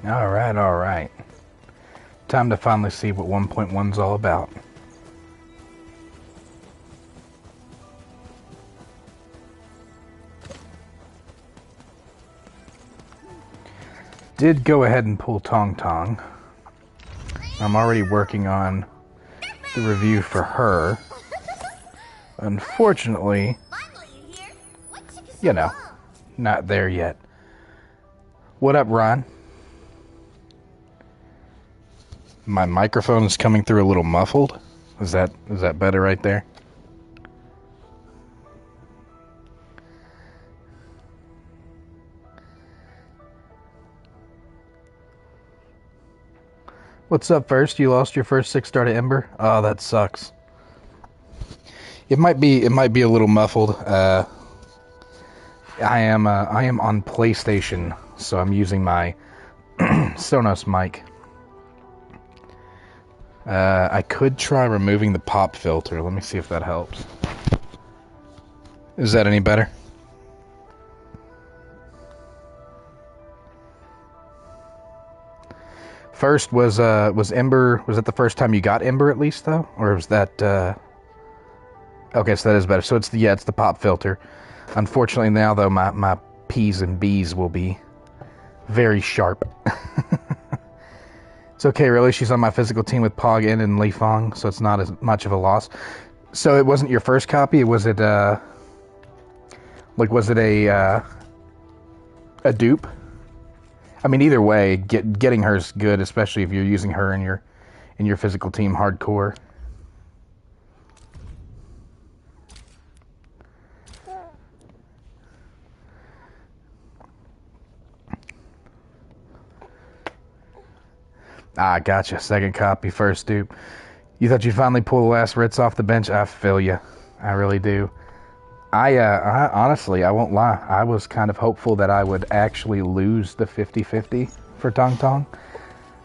Alright, alright. Time to finally see what 1.1's all about. Did go ahead and pull Tong Tong. I'm already working on the review for her. Unfortunately, you know, not there yet. What up, Ron? My microphone is coming through a little muffled. Is that better right there? What's up, First? You lost your first 6-star to Ember? Oh, that sucks. It might be a little muffled. I am on PlayStation, so I'm using my Sonos mic. I could try removing the pop filter. Let me see if that helps. Is that any better? First was Ember. Was that the first time you got Ember at least though, or was that? Okay, so that is better. So it's the pop filter. Unfortunately now though my P's and B's will be very sharp. It's okay, really. She's on my physical team with Pog In and Li Fong, so it's not as much of a loss. So it wasn't your first copy. Was it a dupe? I mean, either way, getting her's good, especially if you're using her in your physical team hardcore. Ah, gotcha. Second copy, first dupe. You thought you'd finally pull the last Ritz off the bench? I feel you. I really do. I honestly, I won't lie. I was kind of hopeful that I would actually lose the 50-50 for Tong Tong.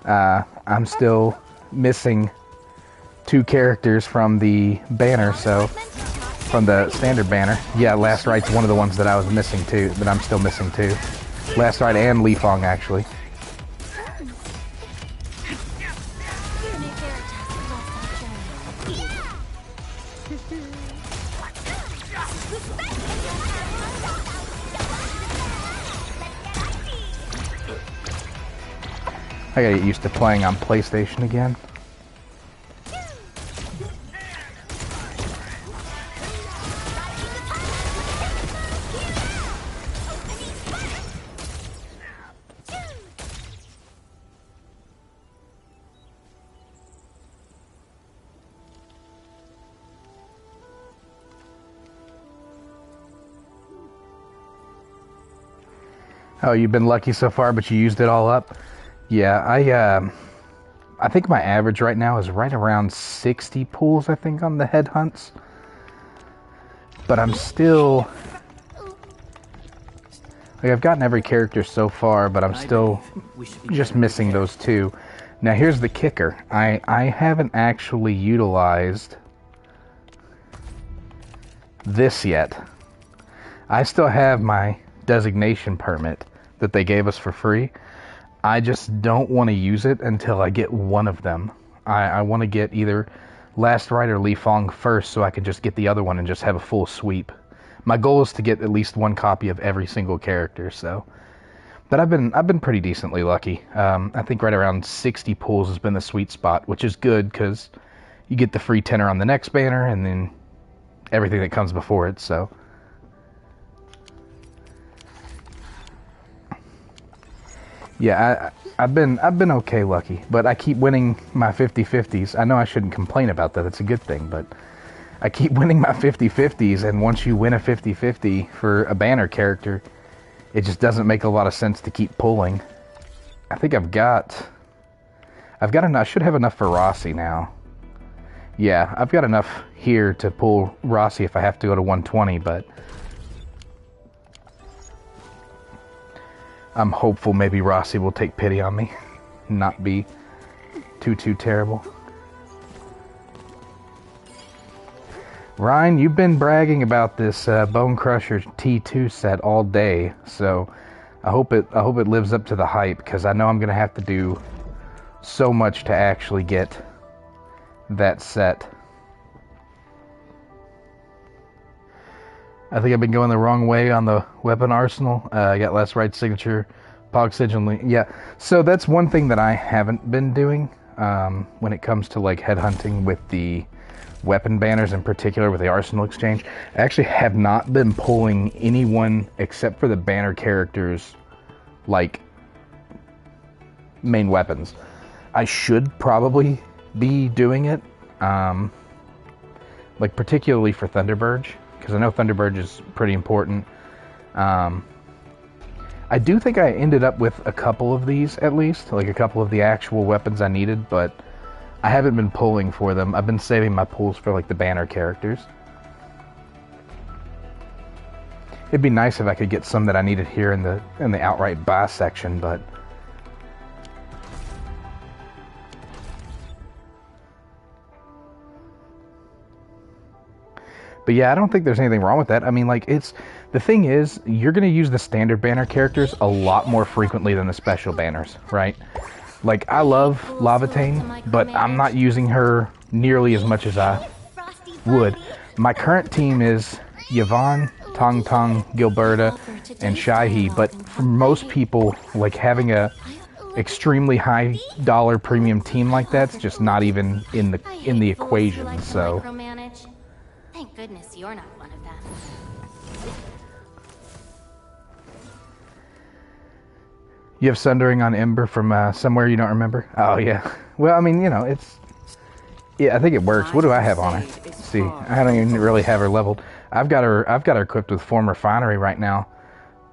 I'm still missing 2 characters from the banner, so from the standard banner. Yeah, Last Right's one of the ones that I was missing too, that I'm still missing too. Last Right and Li Fong, actually. I gotta get used to playing on PlayStation again. Oh, you've been lucky so far, but you used it all up? Yeah, I think my average right now is right around 60 pulls, I think, on the headhunts. But I'm still... Like, I've gotten every character so far, but I'm still just missing those 2. Now, here's the kicker. I haven't actually utilized this yet. I still have my designation permit that they gave us for free. I just don't want to use it until I get one of them. I want to get either Last Right or Li Fong first so I can just get the other one and just have a full sweep. My goal is to get at least 1 copy of every single character, so. But I've been pretty decently lucky. I think right around 60 pulls has been the sweet spot, which is good because you get the free tenner on the next banner and then everything that comes before it, so. Yeah, I've been okay lucky, but I keep winning my 50-50s. I know I shouldn't complain about that. It's a good thing, but I keep winning my 50-50s, and once you win a 50-50 for a banner character, it just doesn't make a lot of sense to keep pulling. I think I've got enough. I should have enough for Rossi now. Yeah, I've got enough here to pull Rossi if I have to go to 120, but I'm hopeful maybe Rossi will take pity on me, not be too terrible. Ryan, you've been bragging about this Bone Crusher T2 set all day, so I hope it lives up to the hype, because I know I'm gonna have to do so much to actually get that set. I think I've been going the wrong way on the weapon arsenal. I got last right signature, pog sigil. Yeah, so that's one thing that I haven't been doing when it comes to like headhunting with the weapon banners, in particular with the arsenal exchange. I actually have not been pulling anyone except for the banner characters, like main weapons. I should probably be doing it, like particularly for Thunderbird, because I know Thunderbird is pretty important. I do think I ended up with a couple of these, at least, like a couple of the actual weapons I needed, but I haven't been pulling for them. I've been saving my pulls for like the banner characters. It'd be nice if I could get some that I needed here in the outright buy section, but yeah, I don't think there's anything wrong with that. I mean, like, the thing is, you're going to use the standard banner characters a lot more frequently than the special banners, right? Like, I love Lavatane, but I'm not using her nearly as much as I would. My current team is Yvonne, Tong Tong, Gilberta, and Shaihi, but for most people, like, having a extremely high dollar premium team like that's just not even in the equation, so... Thank goodness you're not one of them. You have Sundering on Ember from somewhere you don't remember? Oh, yeah. Well, I mean, you know, yeah, I think it works. What do I have on her? Let's see, I don't even really have her leveled. I've got her equipped with Form Refinery right now.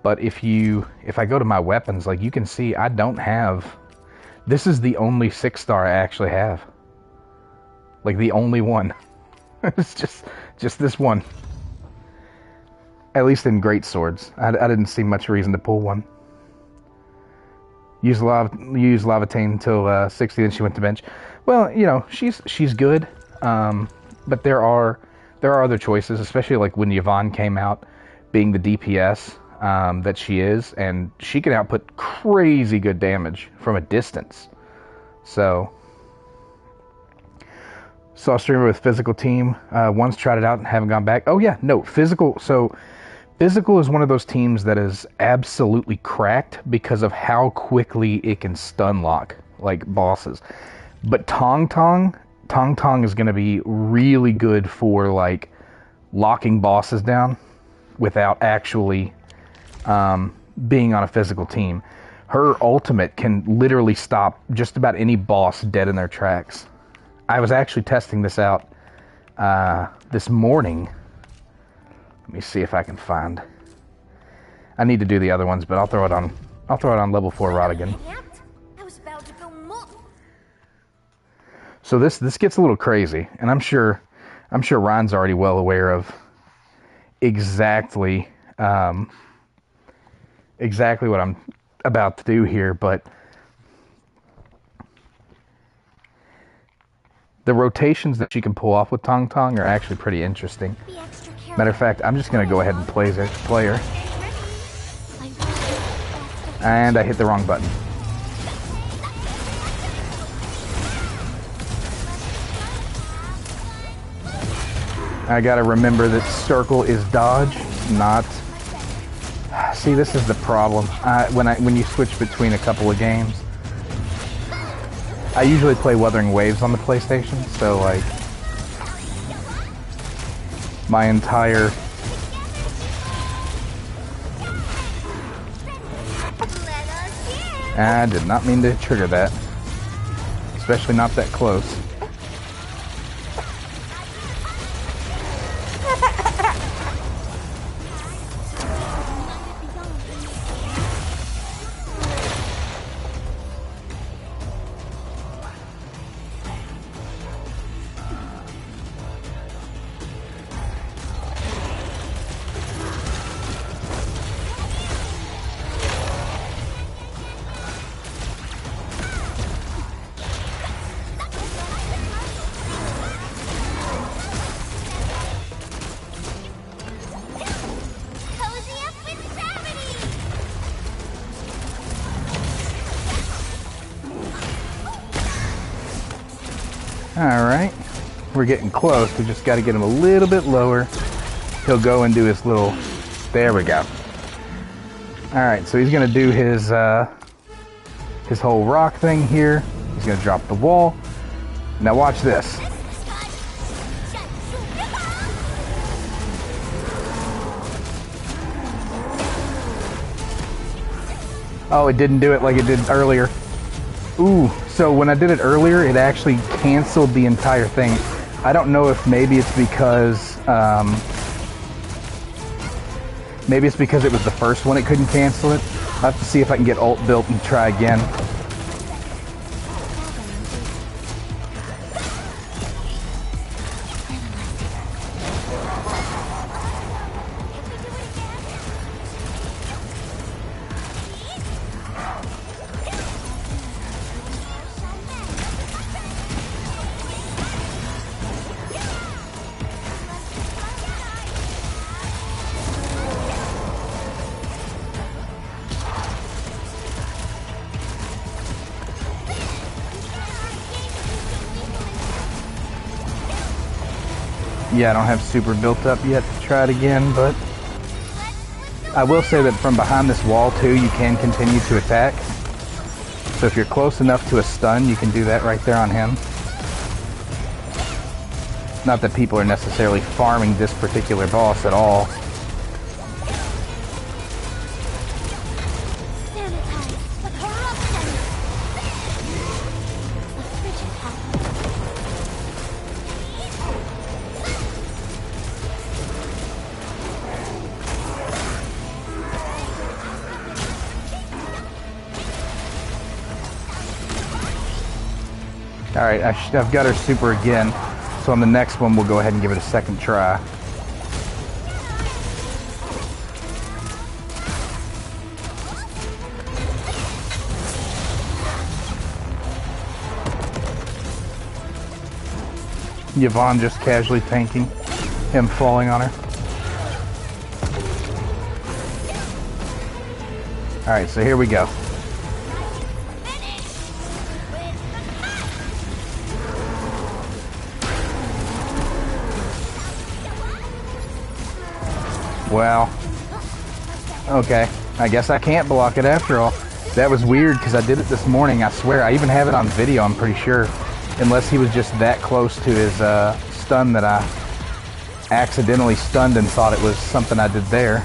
But if I go to my weapons, like, you can see I don't have... This is the only 6-star I actually have. Like, the only one. It's just this one. At least in great swords. I didn't see much reason to pull one. Use Lavatane until 60, then she went to bench. Well, you know, she's good. But there are other choices, especially like when Yvonne came out, being the DPS that she is, and she can output crazy good damage from a distance. So... Saw a streamer with Physical team. Once tried it out and haven't gone back. Oh yeah, no, Physical. So Physical is one of those teams that is absolutely cracked because of how quickly it can stun lock like bosses. But Tong Tong is going to be really good for like locking bosses down without actually being on a Physical team. Her ultimate can literally stop just about any boss dead in their tracks. I was actually testing this out this morning. Let me see if I can find. I need to do the other ones, but I'll throw it on level 4 Rodigan. So this gets a little crazy, and I'm sure Ryan's already well aware of exactly what I'm about to do here, but the rotations that she can pull off with Tong Tong are actually pretty interesting. Matter of fact, I'm just going to go ahead and play her. And I hit the wrong button. I got to remember that circle is dodge, not... See, this is the problem. When you switch between a couple of games, I usually play Wuthering Waves on the PlayStation, so like my entire I did not mean to trigger that, especially not that close. Alright. We're getting close. We just got to get him a little bit lower. He'll go and do his little... There we go. Alright, so he's going to do his whole rock thing here. He's going to drop the wall. Now watch this. Oh, it didn't do it like it did earlier. Ooh, so when I did it earlier, it actually canceled the entire thing. I don't know if maybe it's because it was the first one it couldn't cancel it. I'll have to see if I can get ult built and try again. Yeah, I don't have super built up yet to try it again, but I will say that from behind this wall too, you can continue to attack. So if you're close enough to a stun, you can do that right there on him. Not that people are necessarily farming this particular boss at all. Alright, I've got her super again, so on the next one we'll go ahead and give it a second try. Yvonne just casually tanking him falling on her. Alright, so here we go. Well, okay, I guess I can't block it after all. That was weird because I did it this morning, I swear. I even have it on video, I'm pretty sure. Unless he was just that close to his stun that I accidentally stunned and thought it was something I did there.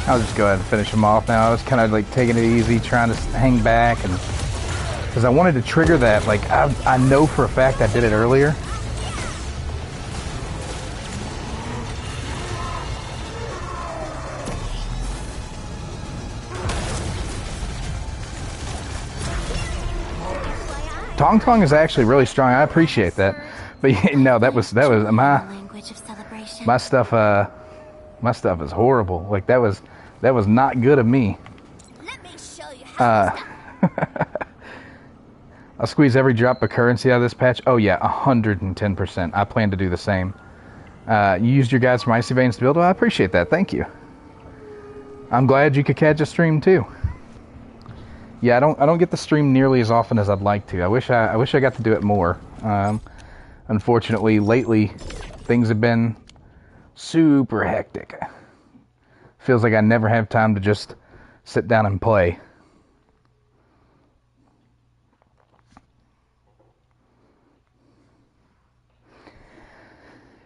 I'll just go ahead and finish him off now. I was kind of like taking it easy, trying to hang back, and because I wanted to trigger that. Like I know for a fact I did it earlier. Tong Tong is actually really strong. I appreciate that, but no, that was my stuff. My stuff is horrible. Like that was not good of me. Let me show you how I'll squeeze every drop of currency out of this patch. Oh yeah, 110%. I plan to do the same. You used your guides from Icy Veins to build. Well, I appreciate that. Thank you. I'm glad you could catch a stream too. Yeah, I don't get to stream nearly as often as I'd like to. I wish I got to do it more. Unfortunately, lately things have been super hectic. Feels like I never have time to just sit down and play.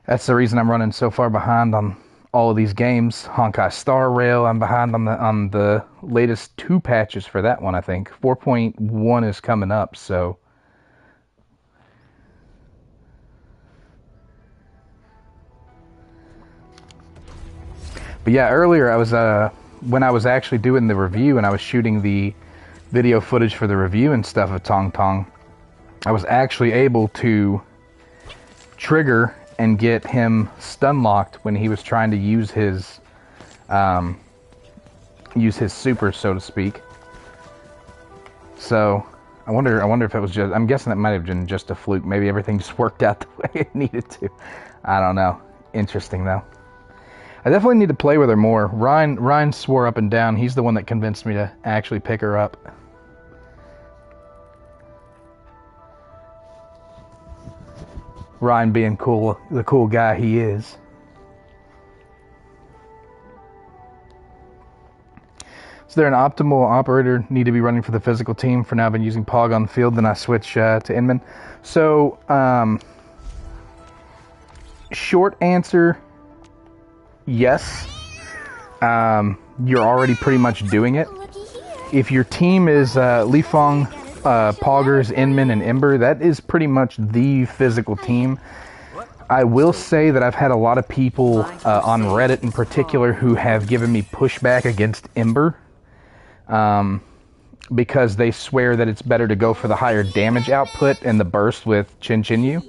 That's the reason I'm running so far behind on all of these games. Honkai Star Rail, I'm behind on the latest 2 patches for that one, I think. 4.1 is coming up, so but yeah, earlier I was when I was actually doing the review and I was shooting the video footage for the review and stuff of Tong Tong, I was actually able to trigger and get him stun locked when he was trying to use his super, so to speak. So I wonder if it was just, I'm guessing that might have been just a fluke. Maybe everything just worked out the way it needed to. I don't know. Interesting though. I definitely need to play with her more. Ryan swore up and down. He's the one that convinced me to actually pick her up. Ryan being cool, the cool guy he is. Is there an optimal operator need to be running for the physical team? For now, I've been using Pog on the field, then I switch to Inman. So, short answer, yes. You're already pretty much doing it. If your team is Li Fong, Poggers, Inman, and Ember, that is pretty much the physical team. I will say that I've had a lot of people on Reddit in particular who have given me pushback against Ember because they swear that it's better to go for the higher damage output and the burst with Chin Chin Yu.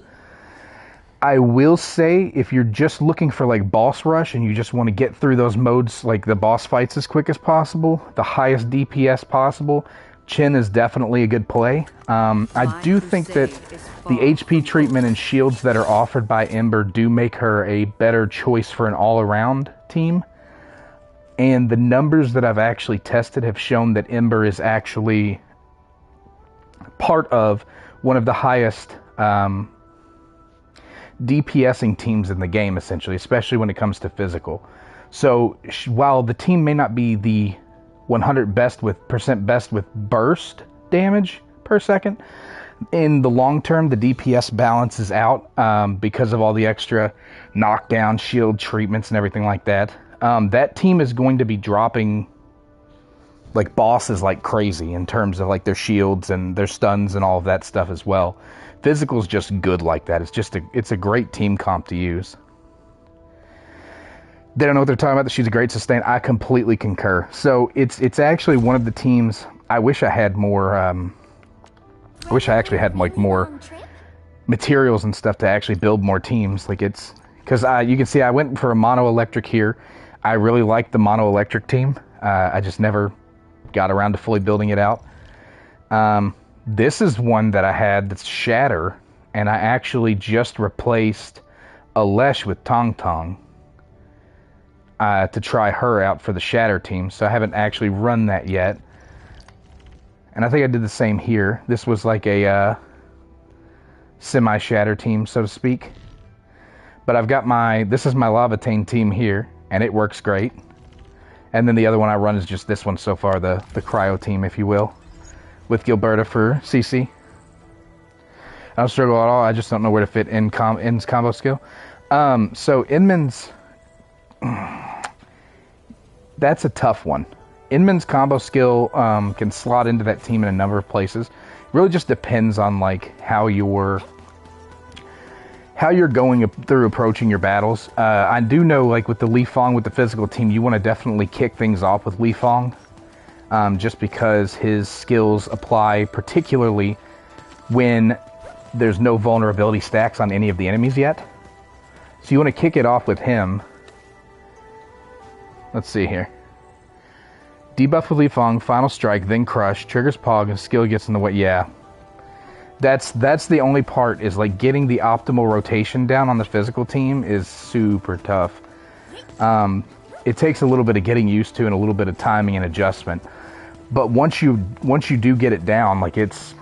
I will say, if you're just looking for like boss rush and you just want to get through those modes, like the boss fights as quick as possible, the highest DPS possible, Chin is definitely a good play. I do think that the HP treatment and shields that are offered by Ember do make her a better choice for an all-around team. And the numbers that I've actually tested have shown that Ember is actually part of one of the highest DPSing teams in the game, essentially, especially when it comes to physical. So while the team may not be the 100% best with burst damage per second, in the long term, the DPS balances out because of all the extra knockdown, shield treatments, and everything like that. That team is going to be dropping like bosses like crazy in terms of like their shields and their stuns and all of that stuff as well. Physical's just good like that. It's a great team comp to use. They don't know what they're talking about. That she's a great sustain. I completely concur. So it's actually one of the teams. I wish I had more. I wish I actually had like more materials and stuff to actually build more teams. Like it's because you can see I went for a mono electric here. I really like the mono electric team. I just never got around to fully building it out. This is one that I had that's Shatter, and I actually just replaced Alesh with Tong Tong to try her out for the Shatter team, so I haven't actually run that yet. And I think I did the same here. This was like a semi-Shatter team, so to speak. But I've got this is my Lavatane team here, and it works great. And then the other one I run is just this one so far, the Cryo team, if you will, with Gilberta for CC. I don't struggle at all. I just don't know where to fit In's combo skill. So Inman's, that's a tough one. Inman's combo skill can slot into that team in a number of places. It really just depends on like how you're going through approaching your battles. I do know like with the Li Fong with the physical team, you want to definitely kick things off with Li Fong. Just because his skills apply particularly when there's no vulnerability stacks on any of the enemies yet. So you want to kick it off with him. Let's see here. Debuff with Li Fong, Final Strike, then Crush, triggers Pog, and skill gets in the way. Yeah. That's the only part, is like getting the optimal rotation down on the physical team is super tough. It takes a little bit of getting used to and a little bit of timing and adjustment. But once you do get it down, like it's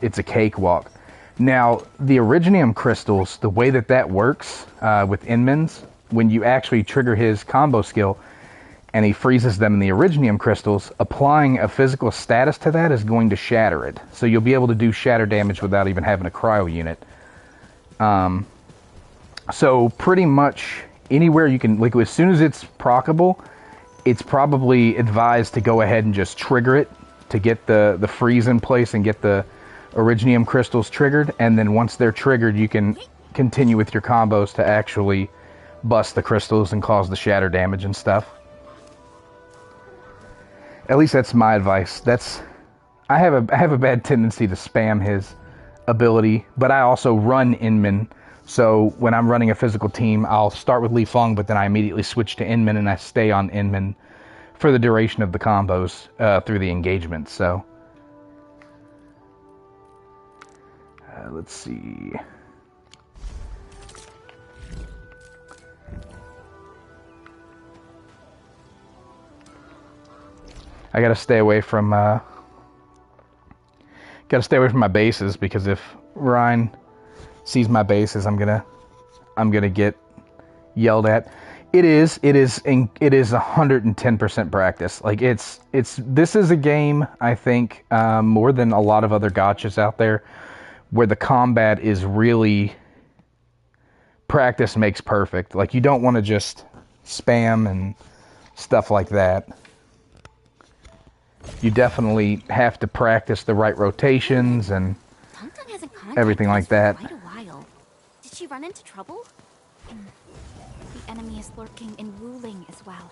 a cakewalk. Now, the Originium crystals, the way that works with Inman's, when you actually trigger his combo skill and he freezes them in the Originium crystals, applying a physical status to that is going to shatter it. So you'll be able to do shatter damage without even having a cryo unit. So pretty much anywhere you can, like as soon as it's proccable, it's probably advised to go ahead and just trigger it to get the freeze in place and get the Originium crystals triggered. And then once they're triggered, you can continue with your combos to actually bust the crystals and cause the shatter damage and stuff. At least that's my advice. I have a bad tendency to spam his ability, but I also run Inman, So when I'm running a physical team, I'll start with Li Feng, but then I immediately switch to Inman, and I stay on Inman for the duration of the combos through the engagement. So let's see. I gotta stay away from my bases, because if Ryan sees my bases, I'm gonna get yelled at. It is 110% practice. Like this is a game, I think, more than a lot of other gotchas out there, where the combat is really practice makes perfect. Like, you don't want to just spam and stuff like that. You definitely have to practice the right rotations and everything like that. Quite a while. Did she run into trouble? The enemy is lurking in Wuling as well.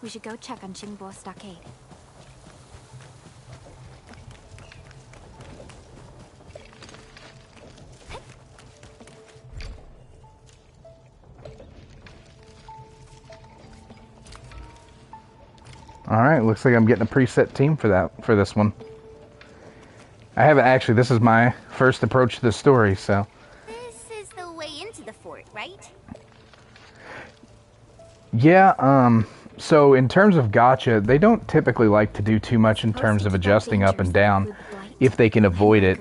We should go check on Qingbo Stockade. Alright, looks like I'm getting a preset team for this one. I haven't actually, this is my first approach to the story, so. This is the way into the fort, right? Yeah, so in terms of gacha, they don't typically like to do too much in terms of adjusting up and down if they can avoid it.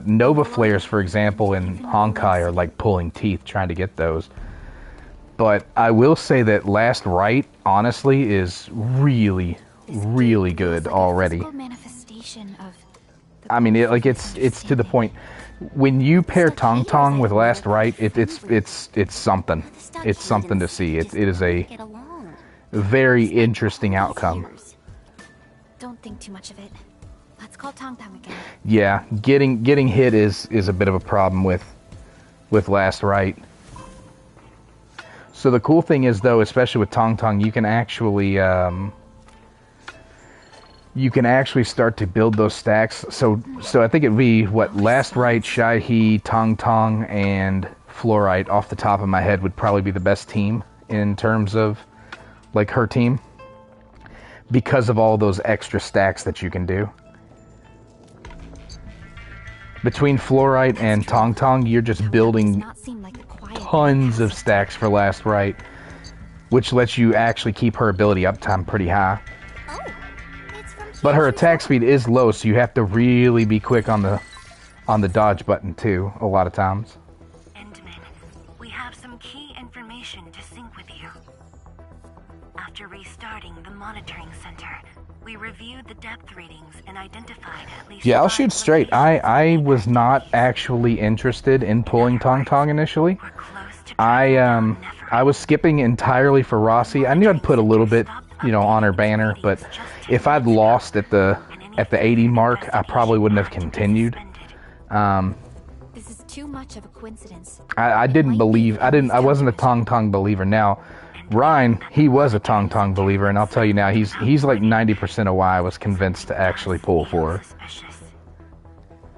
Nova Flares, for example, in Honkai are like pulling teeth trying to get those. But I will say that Last Rite, honestly, is really, really good already. I mean, it's to the point. When you pair Tong Tong with Last Rite, it's something. It's something to see. It is a very interesting outcome. Don't think too much of it. Let's call Tong Tong again. Yeah, getting hit is a bit of a problem with Last Rite. So the cool thing is, though, especially with Tong Tong, you can actually start to build those stacks. So I think it'd be Last Rite, Shai He, Tong Tong, and Fluorite off the top of my head would probably be the best team in terms of like her team, because of all those extra stacks that you can do. Between Fluorite and Tong Tong, you're just building tons of stacks for Last Rite, which lets you actually keep her ability uptime pretty high. But her attack speed is low, so you have to really be quick on the dodge button too, a lot of times. Endman, we have some key information to sync with you. After restarting the monitoring center, we reviewed the depth readings and identified at least... Yeah, I'll shoot straight. I was not actually interested in pulling Tong Tong initially. I was skipping entirely for Rossi. I knew I'd put a little bit, on her banner, but if I'd lost at the 80 mark, I probably wouldn't have continued. This is too much of a coincidence. I wasn't a Tong Tong believer. Now, Ryan, he was a Tong Tong believer, and I'll tell you now, he's like 90% of why I was convinced to actually pull for her.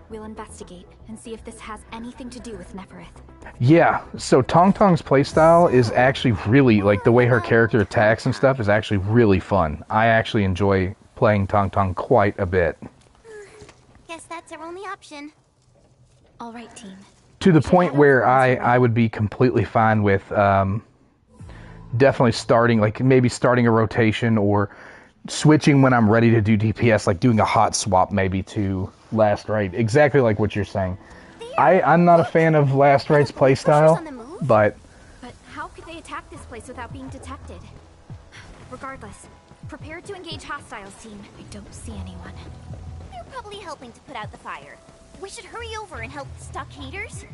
We'll investigate and see if this has anything to do with Nefereth. Yeah, so Tong Tong's playstyle is actually really, like, the way her character attacks and stuff is actually really fun. I actually enjoy playing Tong Tong quite a bit. Guess that's our only option. All right, team. To the point where I would be completely fine with definitely starting a rotation or switching when I'm ready to do DPS, like doing a hot swap maybe to Last Rite. Exactly like what you're saying. I'm not a fan of Last Rite's playstyle, but how could they attack this place without being detected? Regardless, prepare to engage hostiles, team. I don't see anyone. They're probably helping to put out the fire. We should hurry over and help the stockaders.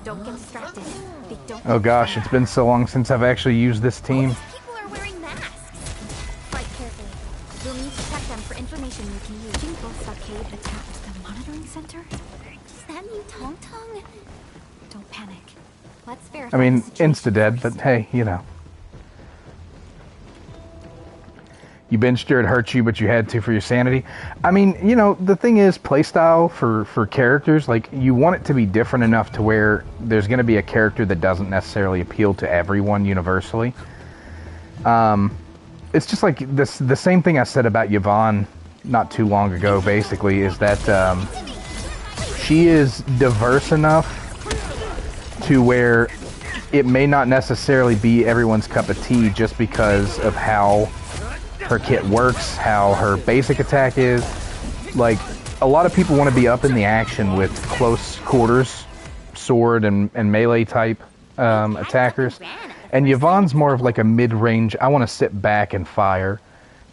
Don't get distracted. They don't. Oh gosh, it's been so long since I've actually used this team. People are wearing masks. Fight carefully. You'll need to check them for information you can use. Qingbo Stockade attacked the monitoring center. Does that mean Tong Tong? Don't panic. Let's verify. I mean, insta-dead, but hey, You benched her, it hurt you, but you had to for your sanity. I mean, you know, the thing is, playstyle for characters, like, you want it to be different enough to where there's going to be a character that doesn't necessarily appeal to everyone universally. It's just like the same thing I said about Yvonne not too long ago, basically, is that she is diverse enough to where it may not necessarily be everyone's cup of tea just because of how her kit works, how her basic attack is. Like, a lot of people want to be up in the action with close quarters, sword and melee type attackers. And Yvonne's more of like a mid-range, I want to sit back and fire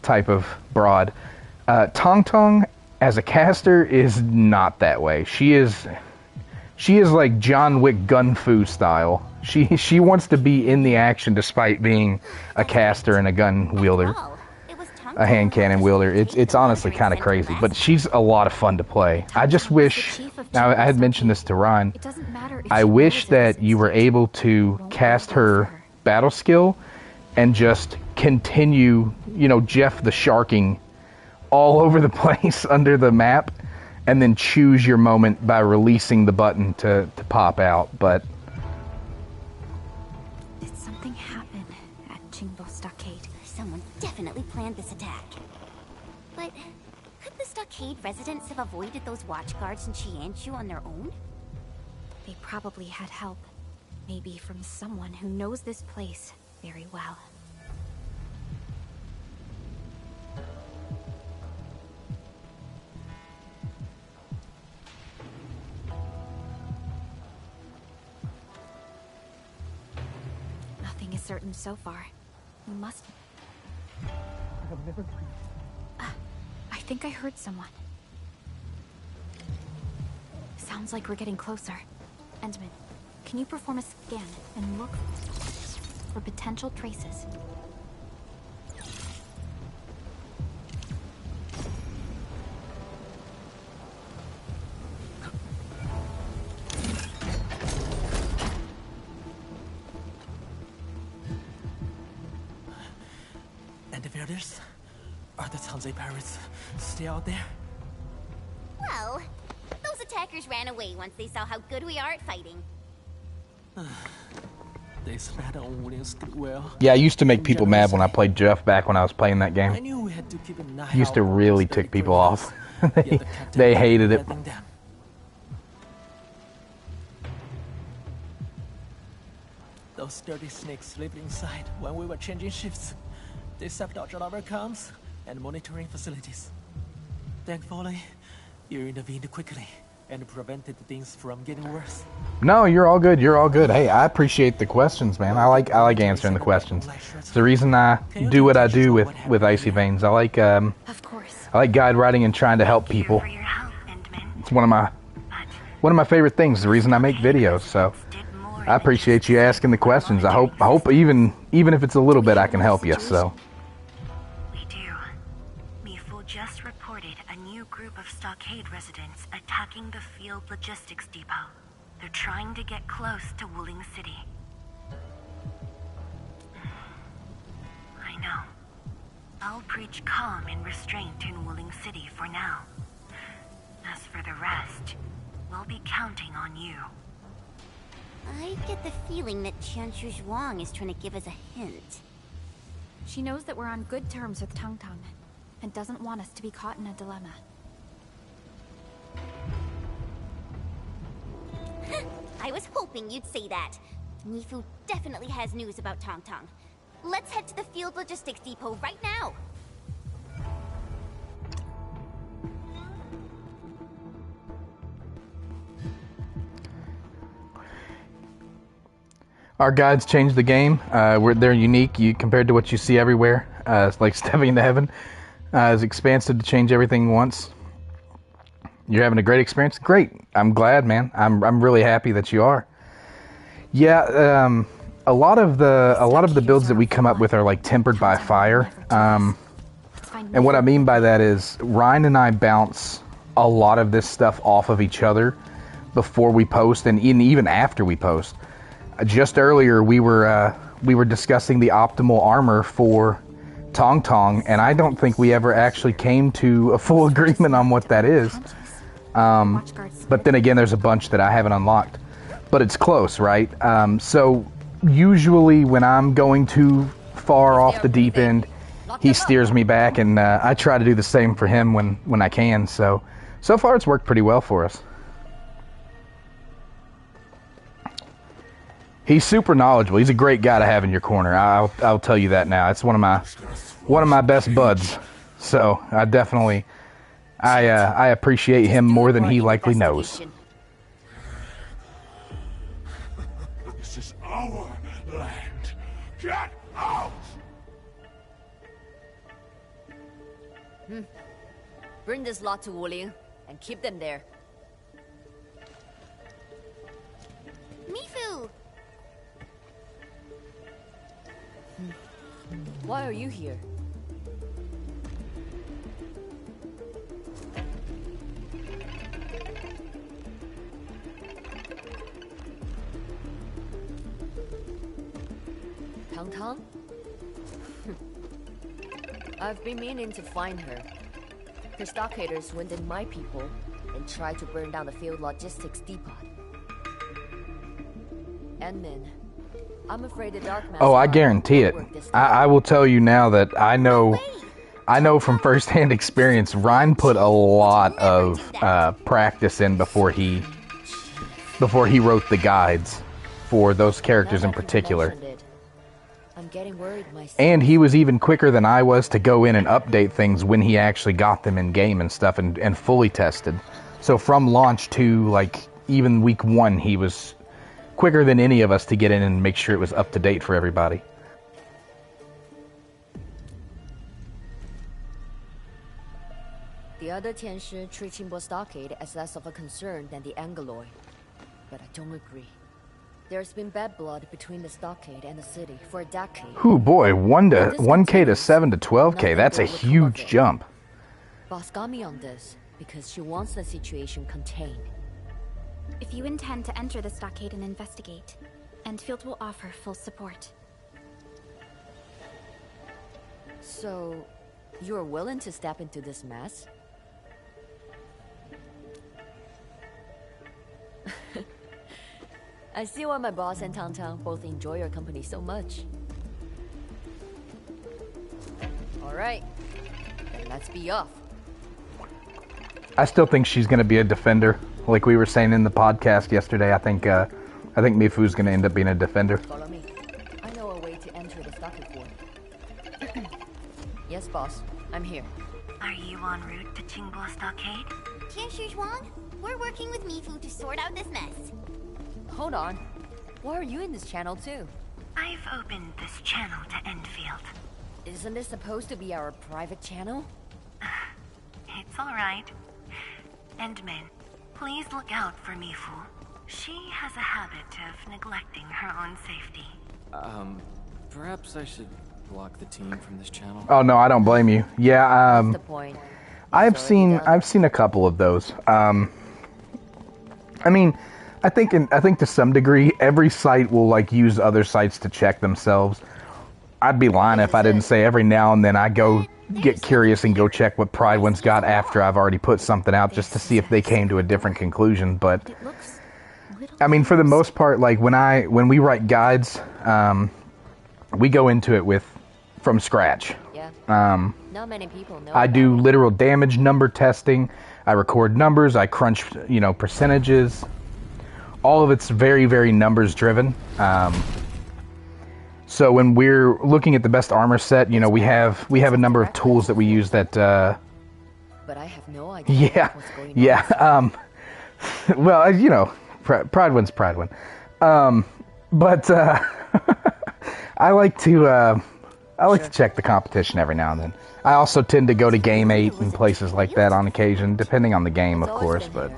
type of broad. Tong Tong, as a caster, is not that way. She is like John Wick Gun Fu style. She wants to be in the action despite being a caster and a gun wielder. A hand cannon wielder. It's honestly kind of crazy, but she's a lot of fun to play. I just wish, now I had mentioned this to Ryan, I wish that you were able to cast her battle skill and just continue, you know, Jeff the Sharking all over the place under the map, and then choose your moment by releasing the button to pop out. But did something happen at Chingbo Stockade? Someone definitely planned this attack. But could the Stockade residents have avoided those watch guards in Qianshu on their own? They probably had help. Maybe from someone who knows this place very well. Nothing is certain so far. We must... I think I heard someone. Sounds like we're getting closer. Endman, can you perform a scan and look for potential traces? Endfielders? Are the Tanzai pirates still out there? Well, those attackers ran away once they saw how good we are at fighting. They spat on Williams well. yeah, I used to make people mad when I played Jeff back when I was playing that I game. knew we had to keep an eye Used to out for really those tick people off. Yet the captain They hated it. let them down. Those dirty snakes lived inside when we were changing shifts. They sabotaged our comms and monitoring facilities. Thankfully, you intervened quickly and prevented things from getting worse. No, you're all good. You're all good. Hey, I appreciate the questions, man. I like answering the questions. It's the reason I do what I do with Icy Veins. I like Of course. guide writing and trying to help people. For your help, Endman. It's one of my favorite things. The reason I make videos. So I appreciate you asking the questions. I hope even if it's a little bit, I can help you. So. We do. Mifu just reported a new group of Stockade residents attacking the field logistics depot. They're trying to get close to Wuling City. I know. I'll preach calm and restraint in Wuling City for now. As for the rest, we'll be counting on you. I get the feeling that Qianshu Zhuang is trying to give us a hint. She knows that we're on good terms with Tong Tong, and doesn't want us to be caught in a dilemma. I was hoping you'd say that. Mifu definitely has news about Tong Tong. Let's head to the field logistics depot right now. Our guides changed the game. They're unique compared to what you see everywhere. It's like stepping into heaven. It's expansive to change everything once. You're having a great experience? Great. I'm glad, man. I'm really happy that you are. Yeah, a lot of the builds that we come up with are like tempered by fire. And what I mean by that is Ryan and I bounce a lot of this stuff off of each other before we post and even after we post. Just earlier we were discussing the optimal armor for Tong Tong, and I don't think we ever actually came to a full agreement on what that is. But then again, there's a bunch that I haven't unlocked. But it's close, right? So usually when I'm going too far off the deep end, he steers me back, and I try to do the same for him when I can. So far it's worked pretty well for us. He's super knowledgeable. He's a great guy to have in your corner. I'll tell you that now. It's one of my best buds. So I definitely I appreciate him more than he likely knows. This is our land. Get out! Bring this lot to Wuling and keep them there. Mifu! Why are you here? Tang Tang? I've been meaning to find her. Her stockaders winded my people and tried to burn down the field logistics depot. Endmin, I'm afraid the Dark Master... Oh, I guarantee it. I will tell you now that I know from firsthand experience, Ryan put a lot of practice in before he wrote the guides for those characters in particular. I'm getting worried myself. And he was even quicker than I was to go in and update things when he actually got them in game and stuff and fully tested. So from launch to like even week 1, he was quicker than any of us to get in and make sure it was up to date for everybody. The other Tianshi treat Qingbo Stockade as less of a concern than the Angaloy. But I don't agree. There's been bad blood between the stockade and the city for a decade. Ooh boy, 1K to 7 to 12K, that's a huge jump. Boss got me on this because she wants the situation contained. If you intend to enter the stockade and investigate, Endfield will offer full support. So, you're willing to step into this mess? I see why my boss and Tang Tang both enjoy your company so much. Alright, then let's be off. I still think she's going to be a defender. Like we were saying in the podcast yesterday, I think Mifu's going to end up being a defender. Follow me. I know a way to enter the stockade fort. Yes, boss. I'm here. Are you en route to Qingbo Stockade? Tianshi Zhuang, we're working with Mifu to sort out this mess. Hold on. Why are you in this channel too? I've opened this channel to Endfield. Isn't this supposed to be our private channel? It's alright. Endman, please look out for Mifu. She has a habit of neglecting her own safety. Perhaps I should block the team from this channel. Oh no, I don't blame you. Yeah, What's the point? I've seen a couple of those. I mean, I think to some degree every site will like use other sites to check themselves. I'd be lying if I didn't say every now and then I go get curious and go check what Pride One's got after I've already put something out just to see if they came to a different conclusion. But I mean, for the most part, like when we write guides, we go into it from scratch. Yeah. Not many people know. I do literal damage number testing. I record numbers. I crunch, percentages. All of it's very, very numbers driven. So when we're looking at the best armor set, we have a number of tools that we use that. But I have no idea. Yeah, what's going on. yeah. Well, Pride One's Pride One. But I like to check the competition every now and then. I also tend to go to Game 8 and places like that on occasion, depending on the game, of course. But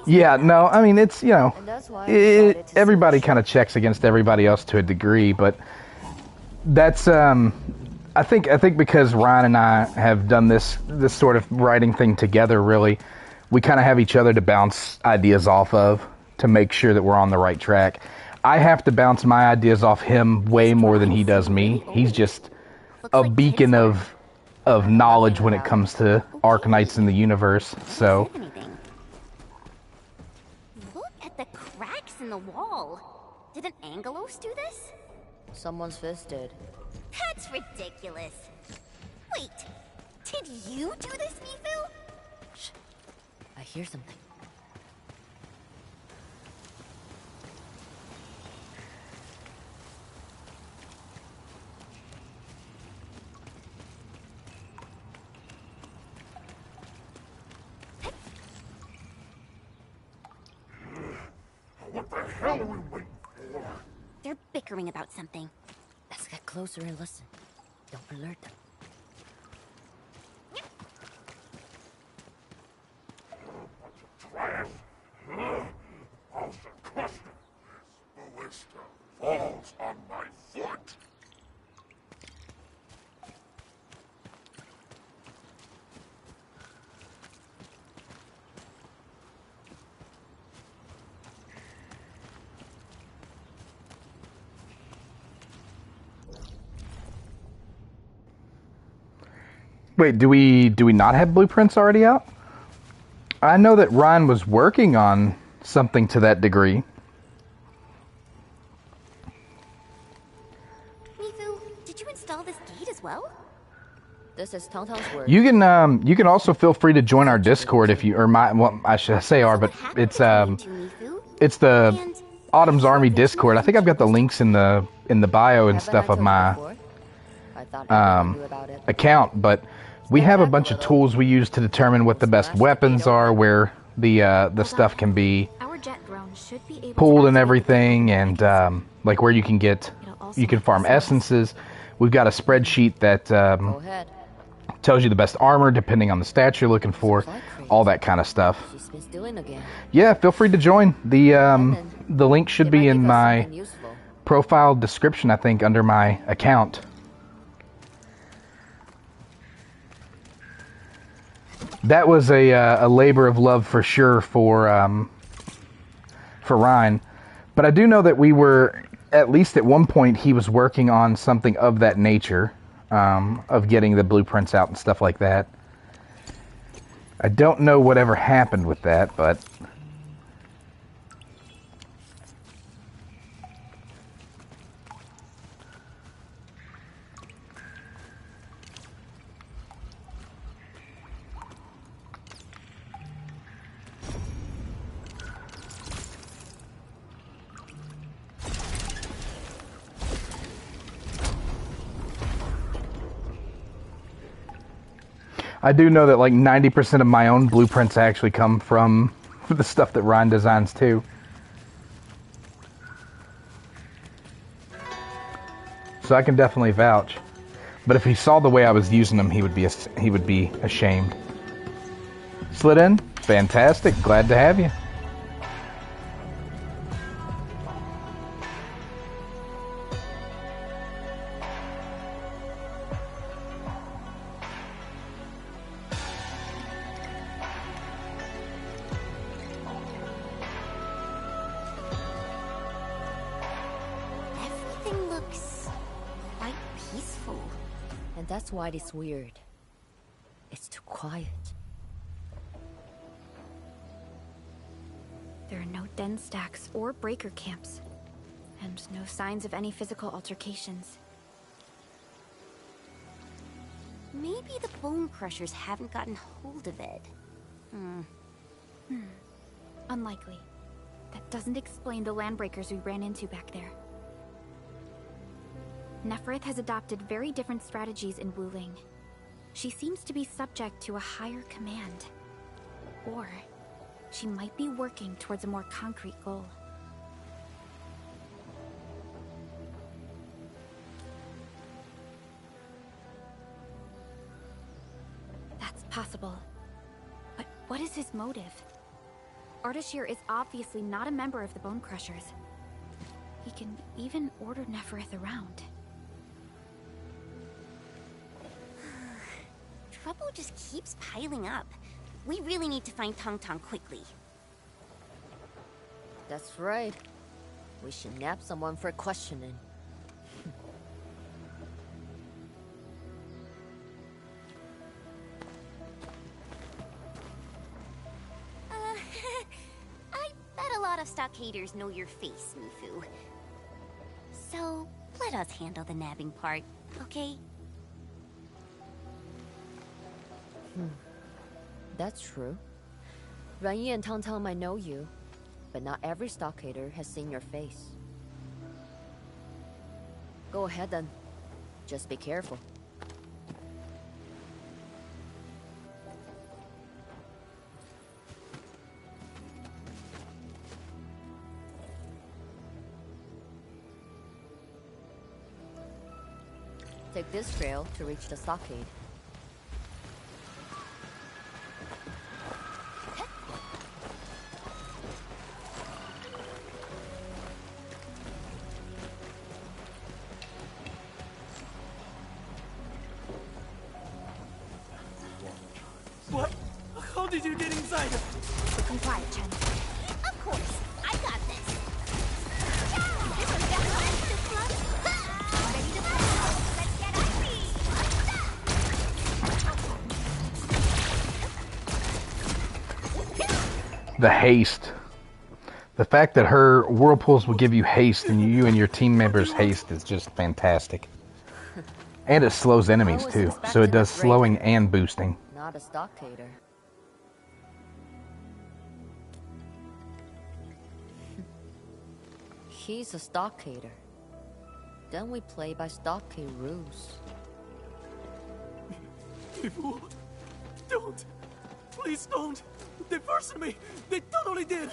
yeah, no, I mean it's everybody kind of checks against everybody else to a degree, but that's I think because Ryan and I have done this sort of writing thing together, really, we kind of have each other to bounce ideas off of to make sure that we're on the right track. I have to bounce my ideas off him way more than he does me. He's just a beacon of knowledge when it comes to Arknights in the universe. So Look at the cracks in the wall. Did an Angelos do this? Someone's fist did. That's ridiculous. Wait, did you do this, Mifu? Shh. I hear something. What the hell are we waiting for? They're bickering about something. Let's get closer and listen. Don't alert them. Trash. How's the custom? Ballista falls on my foot. Wait, do we not have blueprints already out? I know that Ryan was working on something to that degree. Mifu, did you install this gate as well? This is Tongtong's word. You can also feel free to join our Discord if you, or my, well, I should say our, but it's the Autumn's Army Discord. I think I've got the links in the bio and stuff of my account, but we have a bunch of tools we use to determine what the best weapons are, where the stuff can be pulled and everything, and like where you can farm essences. We've got a spreadsheet that tells you the best armor depending on the stats you're looking for, all that kind of stuff. Yeah, feel free to join. The link should be in my profile description, I think, under my account. That was a labor of love for sure for Ryan, but I do know that we were, at least at one point, he was working on something of that nature, of getting the blueprints out and stuff like that. I don't know whatever happened with that, but I do know that like 90% of my own blueprints actually come from the stuff that Ryan designs too. So I can definitely vouch. But if he saw the way I was using them, he would be ashamed. Slid in? Fantastic. Glad to have you. That's why it's weird. It's too quiet. There are no den stacks or breaker camps, and no signs of any physical altercations. Maybe the bone crushers haven't gotten hold of it. Unlikely. That doesn't explain the landbreakers we ran into back there. Nefereth has adopted very different strategies in Wuling. She seems to be subject to a higher command. Or she might be working towards a more concrete goal. That's possible. But what is his motive? Ardashir is obviously not a member of the Bone Crushers. He can even order Nefereth around. Trouble just keeps piling up. We really need to find Tong Tong quickly. That's right. We should nab someone for questioning. I bet a lot of stockaders know your face, Mifu. So, let us handle the nabbing part, okay? That's true. Ranyi and Tang Tang might know you, but not every stockader has seen your face. Go ahead then. Just be careful. Take this trail to reach the stockade. What? How did you get inside? Comply, Chen. Of course, I got this. This one's got lots of fluff. Ready to play? Let's get icy. The haste. The fact that her whirlpools will give you haste and you and your team members haste is just fantastic. And it slows enemies too, so it does slowing and boosting. Not a stockader. He's a stockader. Then we play by stockade rules. People, don't. Please don't. They forced me. They totally did.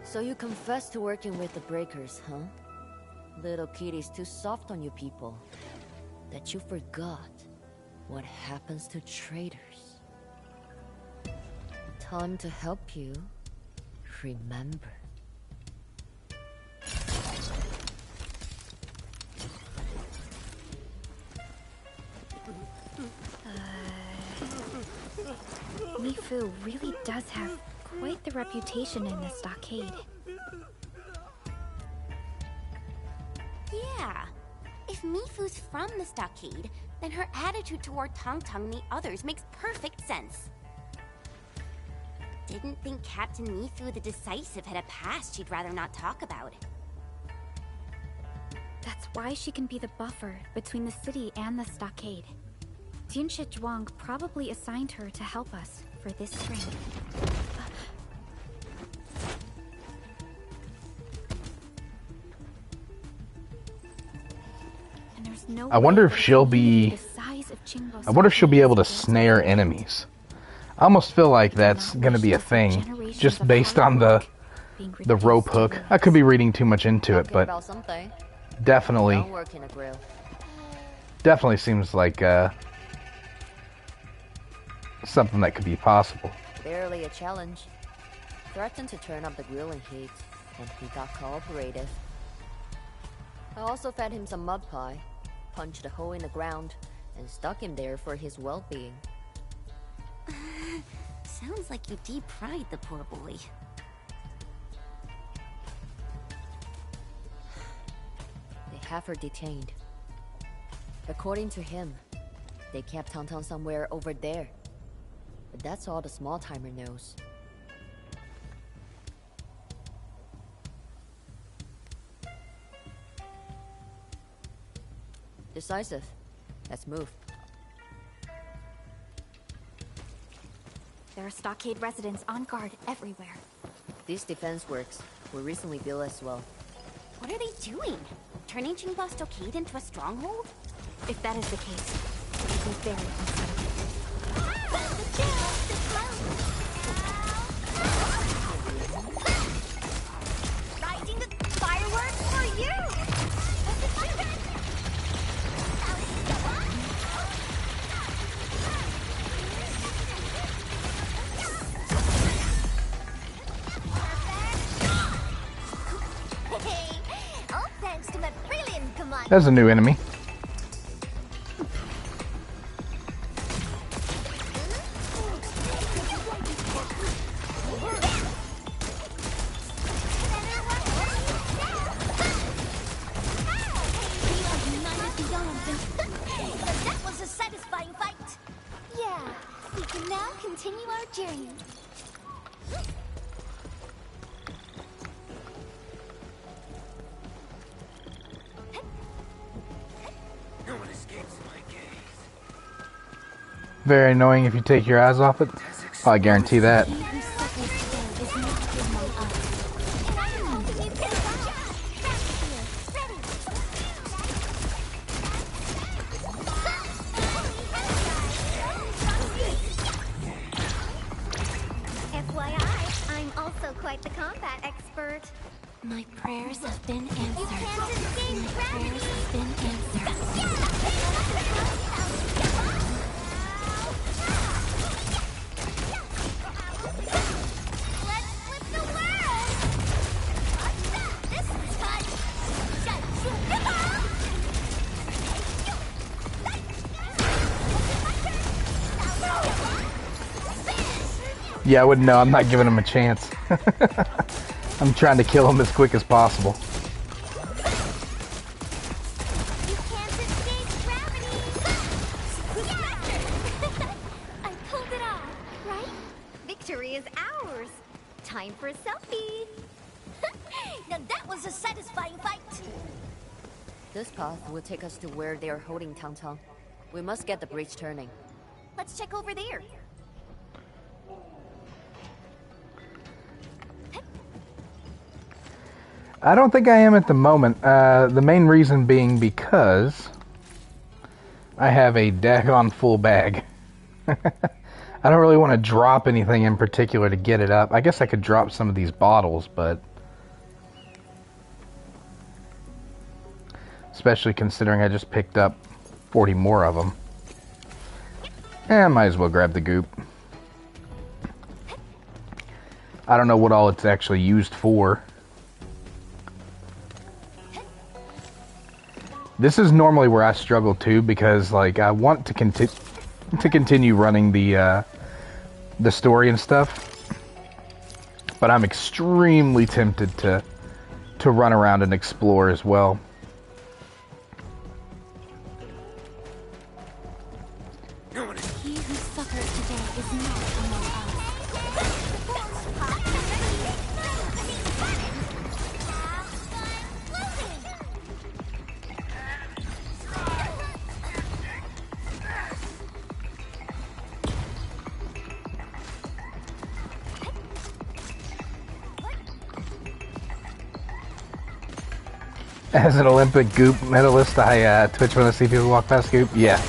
So you confess to working with the breakers, huh? Little kitty's too soft on you people. That you forgot what happens to traitors. Time to help you remember. Mifu really does have quite the reputation in the stockade. Yeah. If Mifu's from the stockade, then her attitude toward Tang Tang and the others makes perfect sense. Didn't think Captain Mifu the Decisive had a past she'd rather not talk about. That's why she can be the buffer between the city and the stockade. Jinsha Zhuang probably assigned her to help us for this string. And there's no I wonder if way she'll that be... the size of Qingbo's I wonder if she'll be able to stockade snare enemies. I almost feel like that's going to be a thing, just based on the rope hook. I could be reading too much into it, but definitely seems like something that could be possible. Barely a challenge. Threatened to turn up the grilling heat, and he got cooperative. I also fed him some mud pie, punched a hole in the ground, and stuck him there for his well-being. Sounds like you deep-fried the poor boy. They have her detained. According to him, they kept Tang Tang somewhere over there. But that's all the small timer knows. Decisive. Let's move. There are stockade residents on guard everywhere. These defense works were recently built as well. What are they doing? Turning Qingbo Stockade into a stronghold? If that is the case, it would be very unsettling. Lighting the fireworks for you! All thanks to my brilliant command. There's a new enemy. Now continue our journey. No one escapes my gaze. Very annoying if you take your eyes off it. I guarantee that. He who suffers today is not among us. FYI, I'm also quite the combat expert. My prayers have been answered. You can't escape My gravity. prayers have been answered. Let's flip the world! This is fun! Yeah, I wouldn't know. I'm not giving him a chance. I'm trying to kill him as quick as possible. You can't escape gravity! I pulled it off, right? Victory is ours. Time for a selfie. Now that was a satisfying fight. This path will take us to where they are holding Tang. We must get the bridge turning. Let's check over there. I don't think I am at the moment. The main reason being because I have a daggone full bag. I don't really want to drop anything in particular to get it up. I guess I could drop some of these bottles, but especially considering I just picked up 40 more of them. I might as well grab the goop. I don't know what all it's actually used for. This is normally where I struggle too, because like I want to continue running the story and stuff, but I'm extremely tempted to run around and explore as well. He who suffers today is not among us. As an Olympic goop medalist, I twitch when I see people walk past goop. Yeah.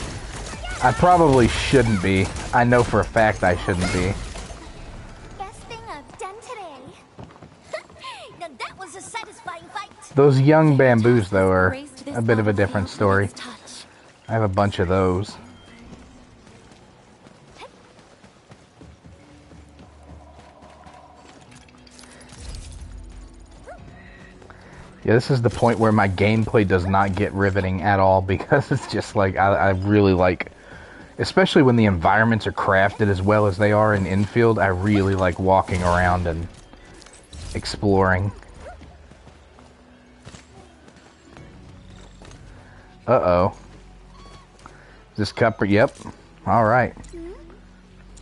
I probably shouldn't be. I know for a fact I shouldn't be. Best thing I've done today. Now that was a satisfying fight. Those young bamboos, though, are a bit of a different story. I have a bunch of those. Yeah, this is the point where my gameplay does not get riveting at all, because it's just like, I really like, especially when the environments are crafted as well as they are in Endfield, I really like walking around and exploring. Uh-oh. Is this Cupper? Yep. Alright.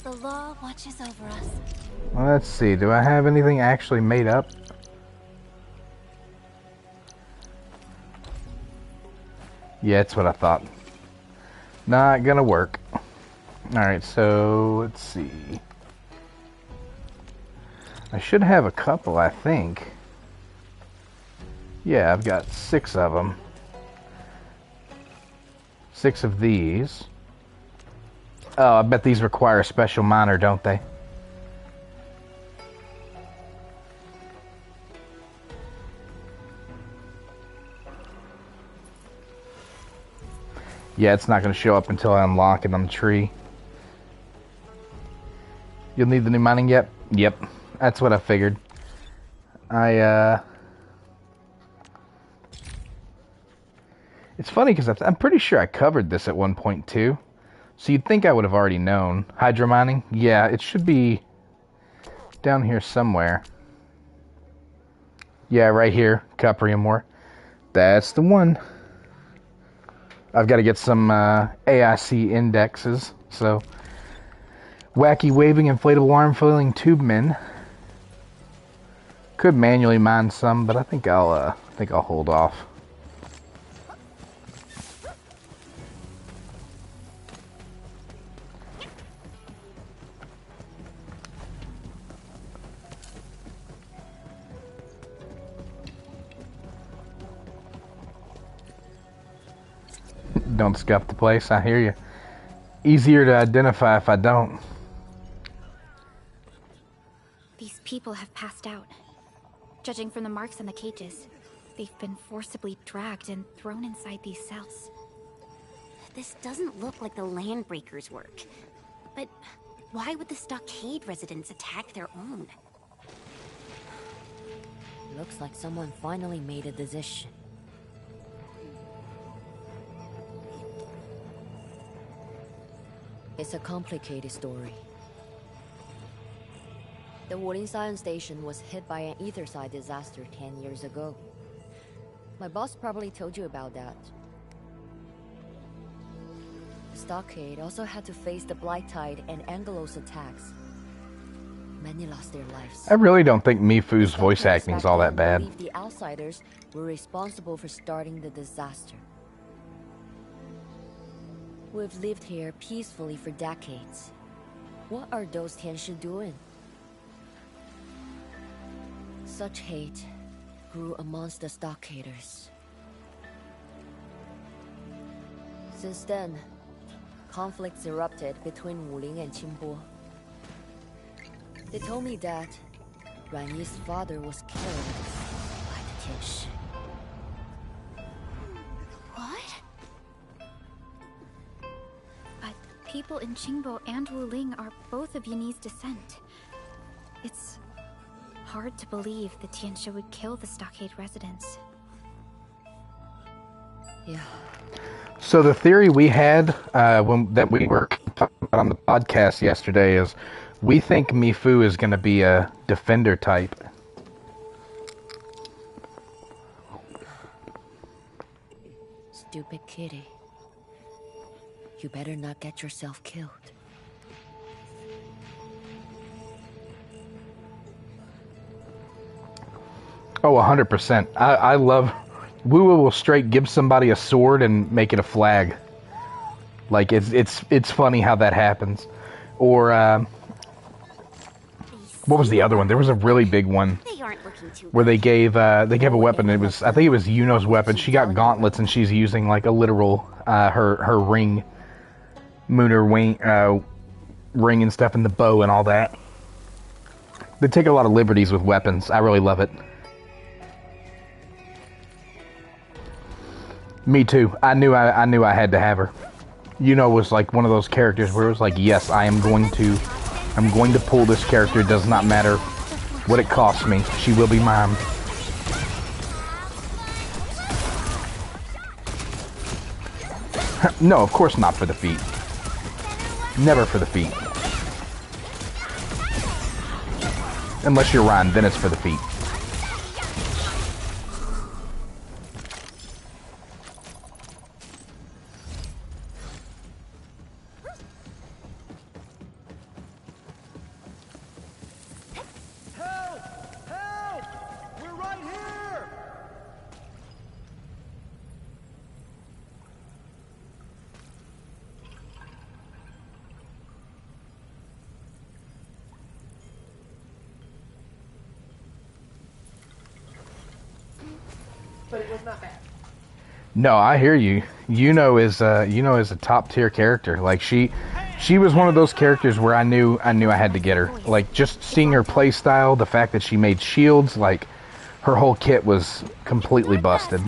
The law watches over us. Well, let's see. Do I have anything actually made up? Yeah, that's what I thought. Not gonna work. Alright, so let's see. I should have a couple, I think. Yeah, I've got 6 of them. 6 of these. Oh, I bet these require a special miner, don't they? Yeah, it's not going to show up until I unlock it on the tree. You'll need the new mining yet? Yep. That's what I figured. It's funny because I'm pretty sure I covered this at one point too. So you'd think I would have already known. Hydro mining? Yeah, it should be down here somewhere. Yeah, right here. Cuprium ore. That's the one. I've got to get some AIC indexes, so Wacky waving inflatable arm filling tube men. Could manually mine some, but I think I'll hold off. Don't scuff the place, I hear you. Easier to identify if I don't. These people have passed out. Judging from the marks on the cages, they've been forcibly dragged and thrown inside these cells. This doesn't look like the Landbreakers' work. But why would the stockade residents attack their own? Looks like someone finally made a decision. It's a complicated story. The Wuling Science Station was hit by an Etherside disaster 10 years ago. My boss probably told you about that. The stockade also had to face the Blight Tide and Angelos attacks. Many lost their lives. I really don't think Mifu's voice acting is all that bad. The outsiders were responsible for starting the disaster. We've lived here peacefully for decades. What are those Tianshi doing? Such hate grew amongst the stockaders. Since then, conflicts erupted between Wuling and Qingbo. They told me that Ruan Yi's father was killed by the Tianshi. What? But people in Qingbo and Wuling are both of Yunyi's descent. It's hard to believe the Tianshi would kill the stockade residents. Yeah. So the theory we had that we were talking about on the podcast yesterday is we think Mifu is going to be a defender type. Stupid kitty. You better not get yourself killed. Oh, 100%. I love... Wu will straight give somebody a sword and make it a flag. Like, it's funny how that happens. Or, what was the other one? There was a really big one where they gave a weapon. I think it was Yuno's weapon. She got gauntlets and she's using like a literal her ring, Mooner wing ring and stuff, and the bow and all that. They take a lot of liberties with weapons. I really love it. Me too. I knew I had to have her. Yuno was like one of those characters where it was like, yes, I'm going to pull this character. It does not matter what it costs me. She will be mine. No, of course not for the feet. Never for the feet. Unless you're Ryan, then it's for the feet. No, I hear you. Yuno is a top tier character. Like she was one of those characters where I knew I had to get her. Like just seeing her play style, the fact that she made shields, like her whole kit was completely busted.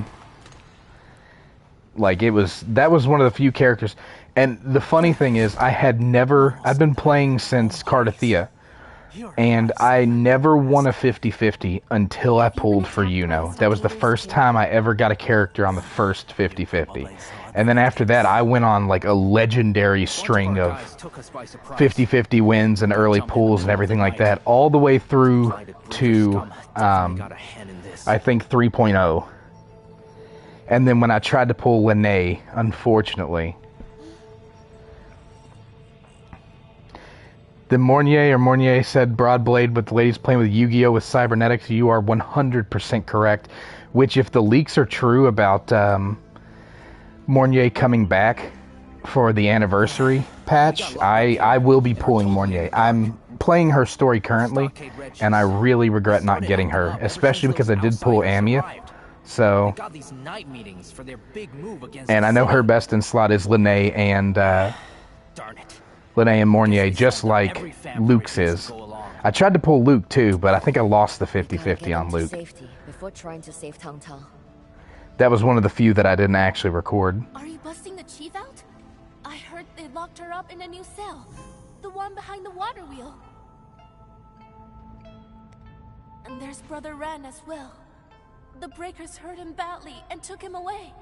Like that was one of the few characters. And the funny thing is I've been playing since Cardathea. And I never won a 50-50 until I pulled for Yuno. That was the first time I ever got a character on the first 50-50. And then after that, I went on like a legendary string of 50-50 wins and early pulls and everything like that, all the way through to, I think, 3.0. And then when I tried to pull Lene, unfortunately, The Mornier said Broadblade, but the ladies playing with Yu-Gi-Oh! With cybernetics. You are 100% correct. Which, if the leaks are true about Mornier coming back for the anniversary patch, I will be pulling Mornier. I'm playing her story currently, and I really regret not getting her, especially because I did pull Amia. So, and I know her best in slot is Linné and Mornier, just like Luke's is. I tried to pull Luke too, but I think I lost the 50-50 on Luke. Before trying to save Tang Tang. That was one of the few that I didn't actually record. Are you busting the chief out? I heard they locked her up in a new cell. The one behind the water wheel. And there's Brother Ran as well. The breakers hurt him badly and took him away.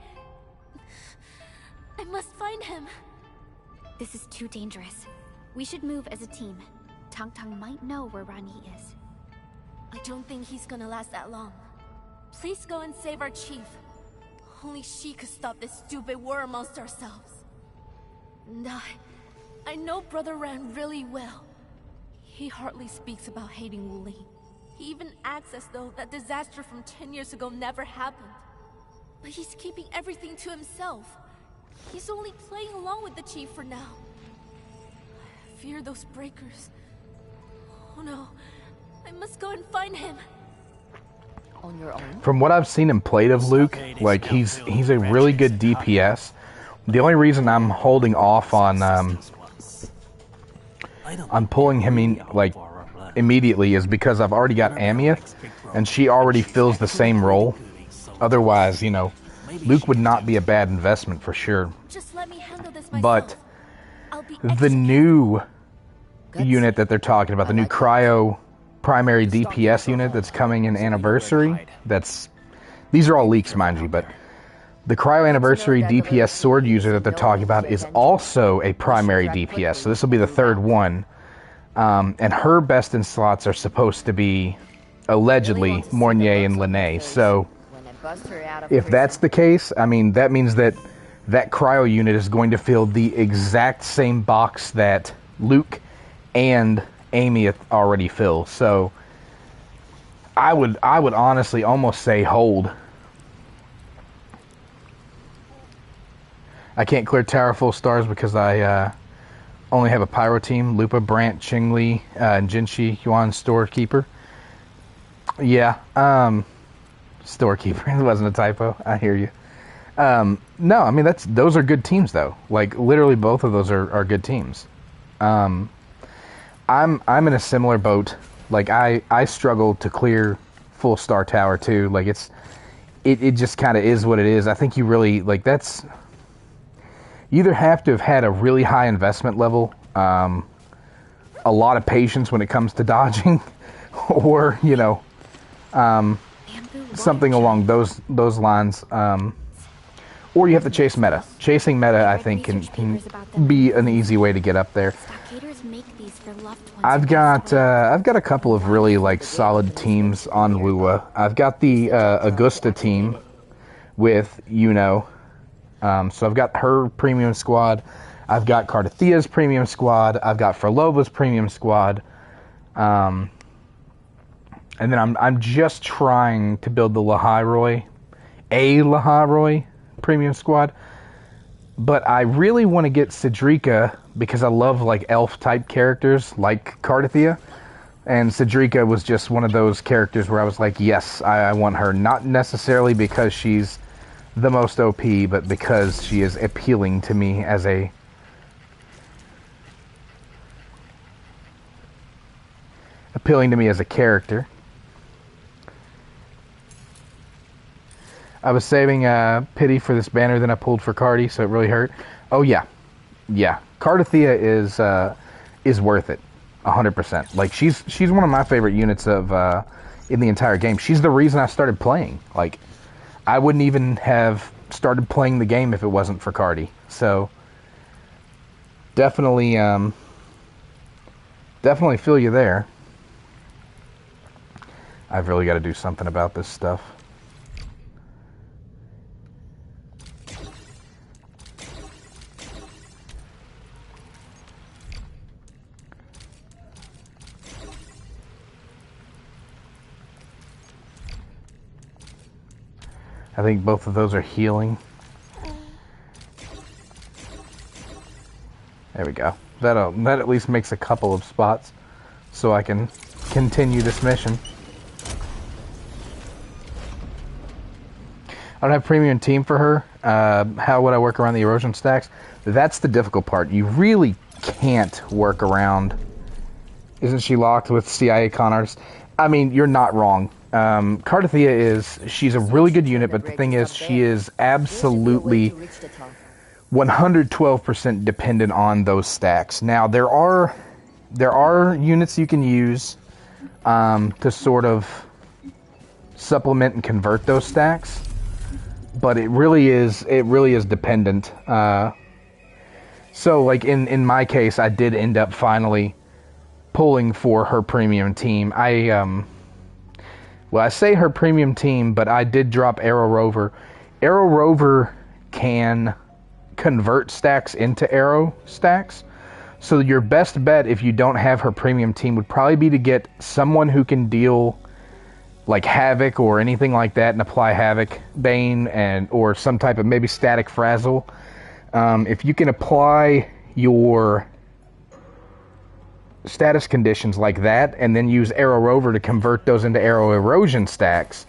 I must find him. This is too dangerous. We should move as a team. Tang Tang might know where Rani is. I don't think he's gonna last that long. Please go and save our chief. Only she could stop this stupid war amongst ourselves. And I know Brother Ran really well. He hardly speaks about hating Wu Ling. He even acts as though that disaster from 10 years ago never happened. But he's keeping everything to himself. He's only playing along with the chief for now. I fear those breakers. Oh no, I must go and find him. On your own? From what I've seen him played of Luke, like he's a really good DPS. The only reason I'm holding off on pulling him in like immediately is because I've already got Amia, and she already fills the same role. Otherwise, you know, Luke would not be a bad investment for sure. Just let me handle this myself. But the new unit that they're talking about, the new cryo primary DPS unit that's coming in Anniversary, these are all leaks, mind you, but the cryo Anniversary DPS sword user that they're talking about is also a primary DPS, so this will be the third one. And her best in slots are supposed to be, allegedly, Mornier and Linné. So, if that's the case, I mean, that means that cryo unit is going to fill the exact same box that Luke and Amy already fill. So, I would honestly almost say hold. I can't clear Tower full stars because I only have a Pyro team. Lupa, Brant, Qingli, and Jinshi Yuan Storekeeper. Yeah, Storekeeper. It wasn't a typo. I hear you. No, I mean, those are good teams, though. Like, literally both of those are good teams. I'm in a similar boat. Like, I struggle to clear full star tower, too. Like, it just kind of is what it is. I think you really, like, you either have to have had a really high investment level, a lot of patience when it comes to dodging, or, you know, something along those lines, or you have to chase meta. Chasing meta, I think, can be an easy way to get up there. I've got a couple of really, like, solid teams on Wuwa. I've got the Augusta team with, you know, so I've got her premium squad. I've got Cardathia's premium squad. I've got Frolova's premium squad. And then I'm just trying to build the Laharoy premium squad. But I really want to get Cedrica because I love, like, elf type characters like Cardathia. And Cedrica was just one of those characters where I was like, yes, I want her. Not necessarily because she's the most OP, but because she is appealing to me as a character. I was saving pity for this banner, then I pulled for Cardi, so it really hurt. Oh yeah, Cardathia is worth it, 100%. Like she's one of my favorite units of in the entire game. She's the reason I started playing. Like, I wouldn't even have started playing the game if it wasn't for Cardi. So, definitely feel you there. I've really got to do something about this stuff. I think both of those are healing. There we go. That at least makes a couple of spots so I can continue this mission. I don't have premium team for her. How would I work around the erosion stacks? That's the difficult part. You really can't work around. Isn't she locked with CIA con artists? I mean, you're not wrong. Cardathea she's a really good unit, but the thing is, she is absolutely 112% dependent on those stacks. Now, there are units you can use to sort of supplement and convert those stacks, but it really is dependent. So, like in my case, I did end up finally pulling for her premium team. I say her premium team, but I did drop Arrow Rover. Arrow Rover can convert stacks into arrow stacks. So your best bet if you don't have her premium team would probably be to get someone who can deal like Havoc or anything like that and apply Havoc, Bane, or some type of maybe Static Frazzle. If you can apply your status conditions like that and then use Arrow Rover to convert those into arrow erosion stacks,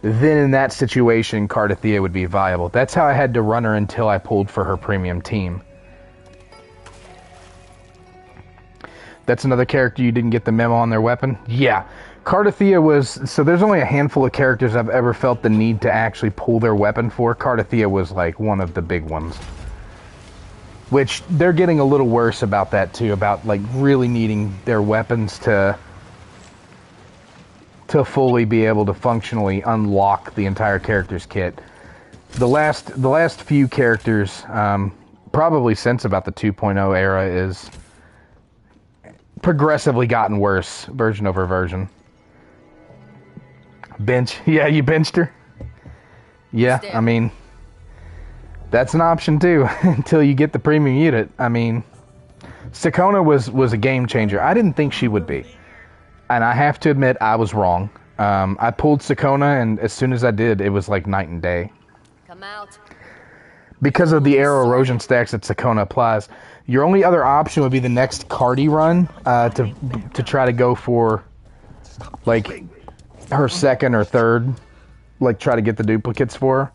then in that situation Cardathea would be viable. That's how I had to run her until I pulled for her premium team. That's another character you didn't get the memo on their weapon? Yeah. Cardathea was... So there's only a handful of characters I've ever felt the need to actually pull their weapon for. Cardathea was like one of the big ones. Which they're getting a little worse about that too, about like really needing their weapons to fully be able to functionally unlock the entire character's kit. The last few characters, probably since about the 2.0 era, is progressively gotten worse, version over version. Bench, yeah, you benched her? Yeah, I mean, that's an option too, until you get the premium unit. I mean, Sakona was a game changer. I didn't think she would be. And I have to admit, I was wrong. I pulled Sakona, and as soon as I did, it was like night and day. Come out. Because of the arrow erosion stacks that Sakona applies, your only other option would be the next Cardi run to try to go for like her second or third, like try to get the duplicates for her.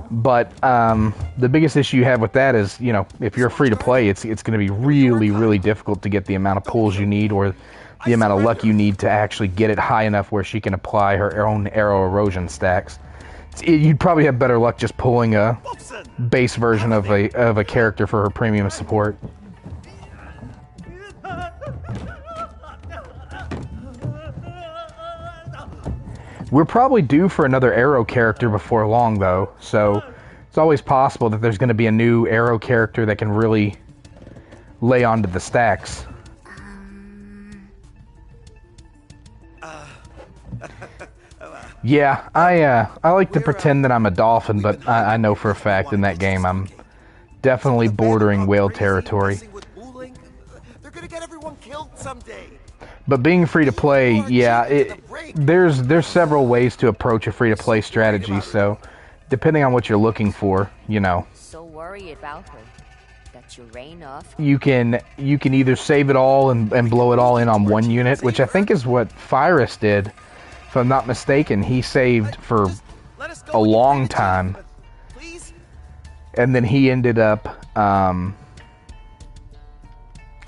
But the biggest issue you have with that is, you know, if you're free to play, it's going to be really, really difficult to get the amount of pulls you need or the amount of luck you need to actually get it high enough where she can apply her own arrow erosion stacks. You'd probably have better luck just pulling a base version of a character for her premium support. We're probably due for another arrow character before long, though, so it's always possible that there's going to be a new arrow character that can really lay onto the stacks. Yeah, I like to pretend that I'm a dolphin, but I know for a fact in that game I'm definitely bordering whale territory. They're gonna get everyone killed someday. But being free to play, yeah, there's several ways to approach a free to play strategy. So, depending on what you're looking for, you know. So worried about her that you rain off. You can either save it all and blow it all in on one unit, which I think is what Fyrus did. If I'm not mistaken, he saved for a long time, and then he ended up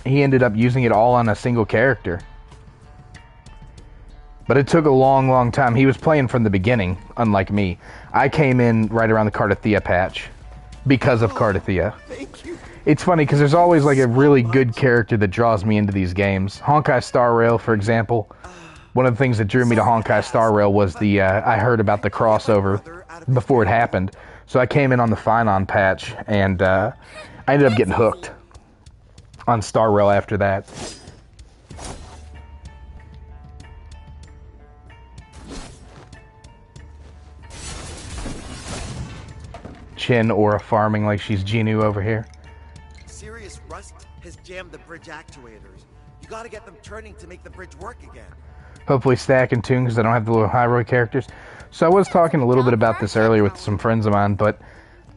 using it all on a single character. But it took a long, long time. He was playing from the beginning, unlike me. I came in right around the Cardathea patch because of Cardathea. It's funny because there's always like a really good character that draws me into these games. Honkai Star Rail, for example. One of the things that drew me to Honkai Star Rail was I heard about the crossover before it happened. So I came in on the Finon patch, and I ended up getting hooked on Star Rail after that. Chin Aura farming like she's Genu over here. Serious rust has jammed the bridge actuators. You gotta get them turning to make the bridge work again. Hopefully stack and tune because I don't have the Lahiroi characters. So I was talking a little bit about this earlier with some friends of mine, but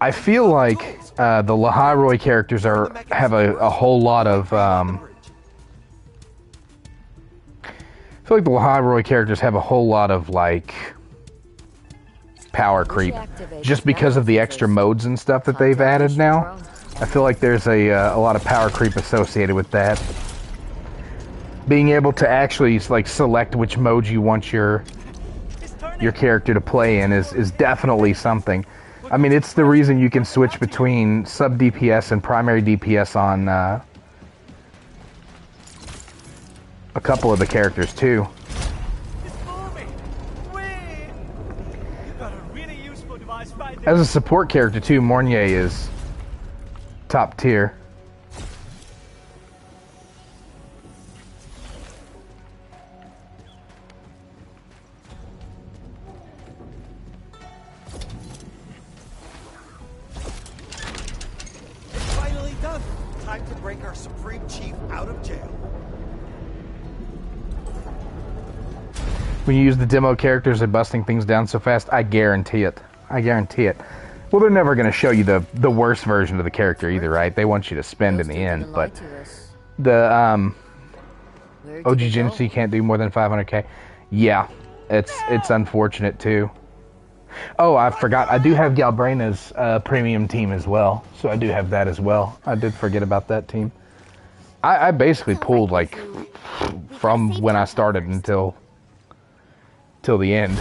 I feel like the Lahiroi characters have a whole lot of... I feel like the Lahiroi characters have a whole lot of, like, power creep. Just because of the extra modes and stuff that they've added now. I feel like there's a lot of power creep associated with that. Being able to actually, like, select which mode you want your character to play in is definitely something. I mean, it's the reason you can switch between sub DPS and primary DPS on a couple of the characters too. As a support character too, Mornier is top tier. Time to break our Supreme Chief out of jail. When you use the demo characters and busting things down so fast, I guarantee it. I guarantee it. Well, they're never going to show you the worst version of the character either, right? They want you to spend in the end, but the OG Genji can't do more than 500k. Yeah, it's unfortunate too. Oh, I forgot. I do have Galbrena's premium team as well, so I do have that as well. I did forget about that team. I basically pulled like from when I started until the end.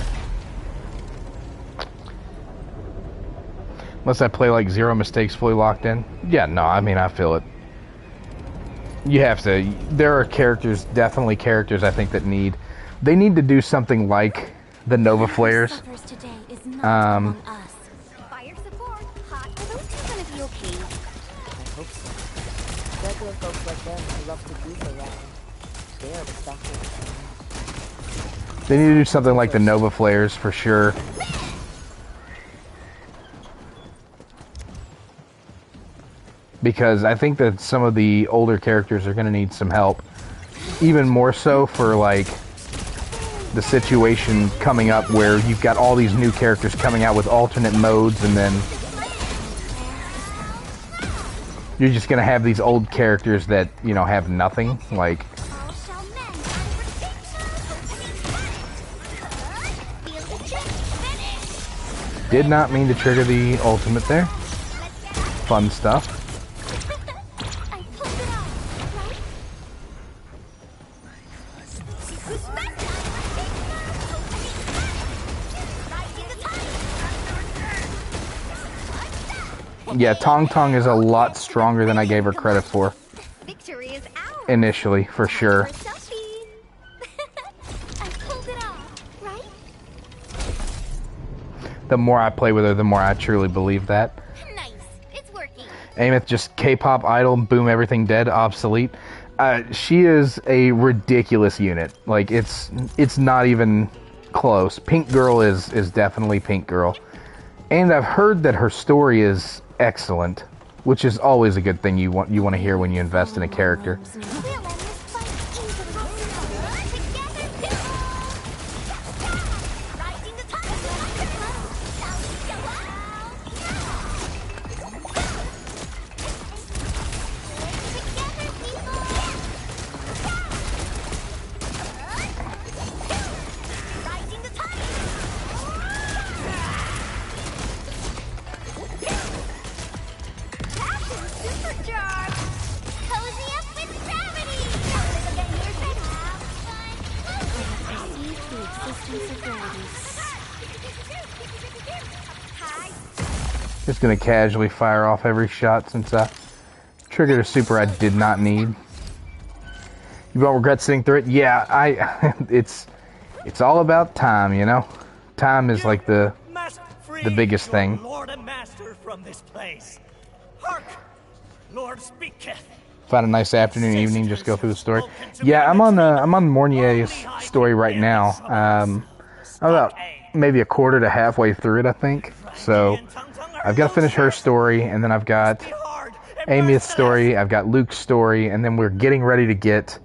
Unless I play like Zero Mistakes fully locked in. Yeah, no, I mean, I feel it. You have to. There are characters, definitely characters I think that they need to do something like the Nova Flares. Fire support. Hot. Are those two gonna be okay? I hope so. Regular folks like them who love to goof around. They are the stuff. They need to do something like the Nova Flares for sure. Because I think that some of the older characters are going to need some help. Even more so for, like, the situation coming up where you've got all these new characters coming out with alternate modes, and then you're just going to have these old characters that, you know, have nothing. Like, did not mean to trigger the ultimate there. Fun stuff. Yeah, Tong Tong is a lot stronger than I gave her credit for. Victory is ours. Initially, for sure. The more I play with her, the more I truly believe that. Nice. It's working. Ameth just K-pop idol, boom, everything dead, obsolete. She is a ridiculous unit. Like, it's not even close. Pink Girl is definitely Pink Girl. And I've heard that her story is excellent, which is always a good thing you want to hear when you invest in a character. Just gonna casually fire off every shot since I triggered a super I did not need. You won't regret sitting through it? Yeah, it's all about time, you know? Time is like the biggest thing. Lord and master from this place. Hark! Lord speaketh. Find a nice afternoon, evening, just go through the story. Yeah, I'm on Mornier's story right now. I'm about maybe a quarter to halfway through it, I think. So I've got to finish her story, and then I've got Amy's story, I've got Luke's story, and then we're getting ready to get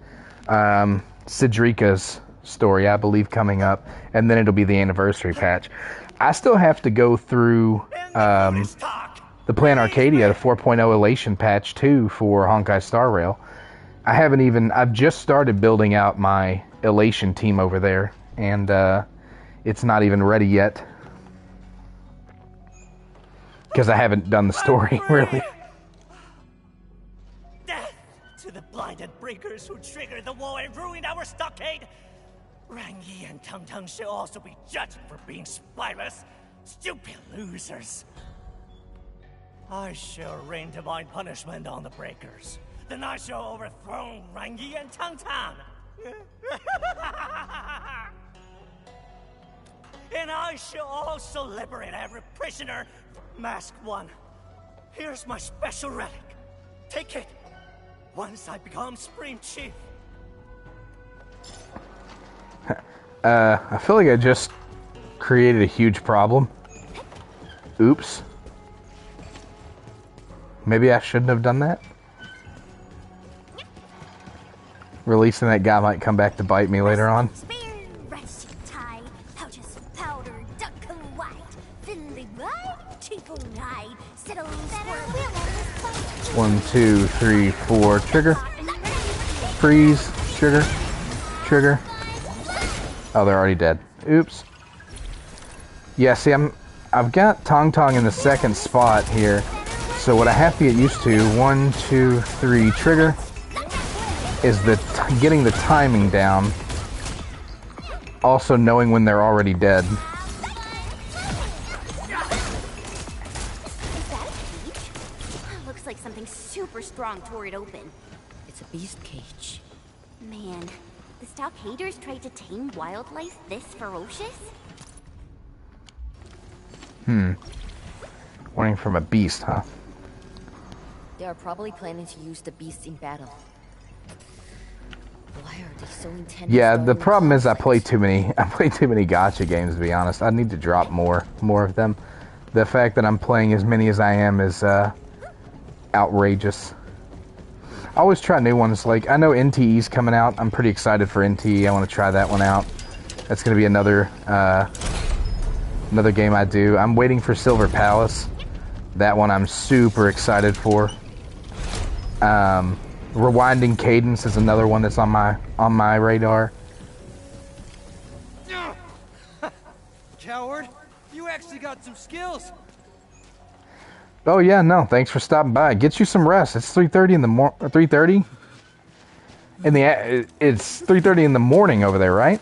Cedrica's story, I believe, coming up, and then it'll be the anniversary patch. I still have to go through the Plan Arcadia 4.0 Elation patch 2 for Honkai Star Rail. I've just started building out my Elation team over there, and it's not even ready yet. Because I haven't done the story, really. Death to the blinded breakers who triggered the war and ruined our stockade! Rangi and Tung Tung should also be judged for being spineless, stupid losers. I shall rain divine punishment on the breakers. Then I shall overthrow Rangi and Tung Tung. And I shall also liberate every prisoner from Mask 1. Here's my special relic. Take it once I become Supreme Chief. I feel like I just created a huge problem. Oops. Maybe I shouldn't have done that. Releasing that guy might come back to bite me later on. 1, 2, 3, 4. Trigger. Freeze. Trigger. Trigger. Oh, they're already dead. Oops. Yeah, see, I've got Tong Tong in the second spot here. So what I have to get used to, 1, 2, 3, trigger, is getting the timing down. Also knowing when they're already dead. Is that a cage? Looks like something super strong tore it open. It's a beast cage. Man, the stockaders tried to tame wildlife this ferocious? Warning from a beast, huh? They are probably planning to use the beasts in battle. Why are they so intent? Yeah, the problem is I play too many gacha games, to be honest. I need to drop more of them. The fact that I'm playing as many as I am is outrageous. I always try new ones. Like, I know NTE's coming out. I'm pretty excited for NTE. I want to try that one out. That's going to be another game I do. I'm waiting for Silver Palace. That one I'm super excited for. Rewinding Cadence is another one that's on my radar. Coward, you actually got some skills. Oh yeah, no, thanks for stopping by. Get you some rest. It's 3:30 in the 3:30. It's 3:30 in the morning over there, right?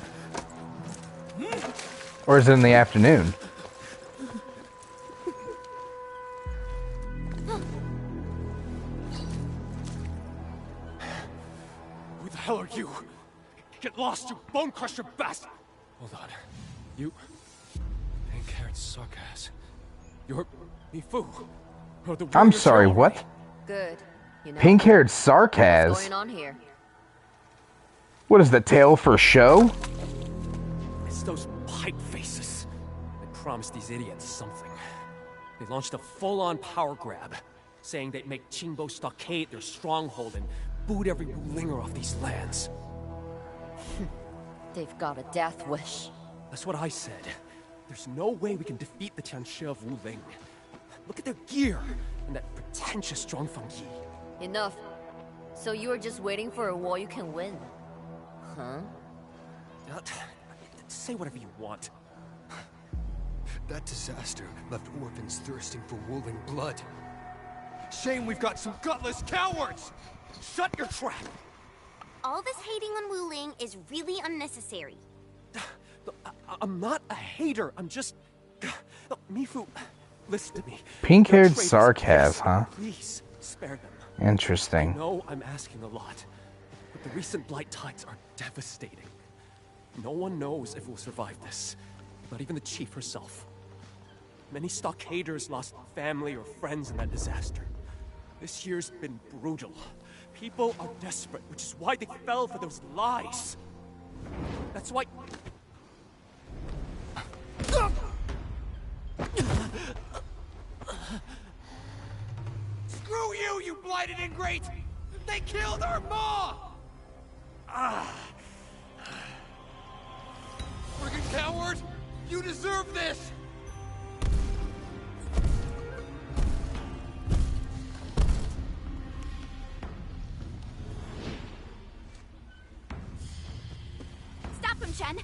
Or is it in the afternoon? Who the hell are you? Get lost, you bone crusher bastard! Hold on. You... Pink-haired Sarkaz. You're... Mifu. I'm sorry, what? Good. You know, Pink-haired Sarkaz? what's going on here? What is the tale for show? It's those pipe faces. They promised these idiots something. They launched a full-on power grab, saying they'd make Qingbo Stockade their stronghold and boot every Wulinger off these lands. They've got a death wish. That's what I said. There's no way we can defeat the Tianxia of Wuling. Look at their gear and that pretentious Zhuangfang Yi. Enough. So you are just waiting for a war you can win? Huh? Say whatever you want. That disaster left orphans thirsting for Wuling blood. Shame we've got some gutless cowards! Shut your trap! All this hating on Wuling is really unnecessary. I'm not a hater, I'm just... Look, Mifu, listen to me. Pink-haired Sarkaz, huh? Please, spare them. Interesting. I know I'm asking a lot, but the recent blight tides are devastating. No one knows if we'll survive this, not even the chief herself. Many stockaders lost family or friends in that disaster. This year's been brutal. People are desperate, which is why they fell for those lies. That's why... Screw you, you blighted ingrate! They killed our Ma! friggin' coward! You deserve this! Stop him, Chen!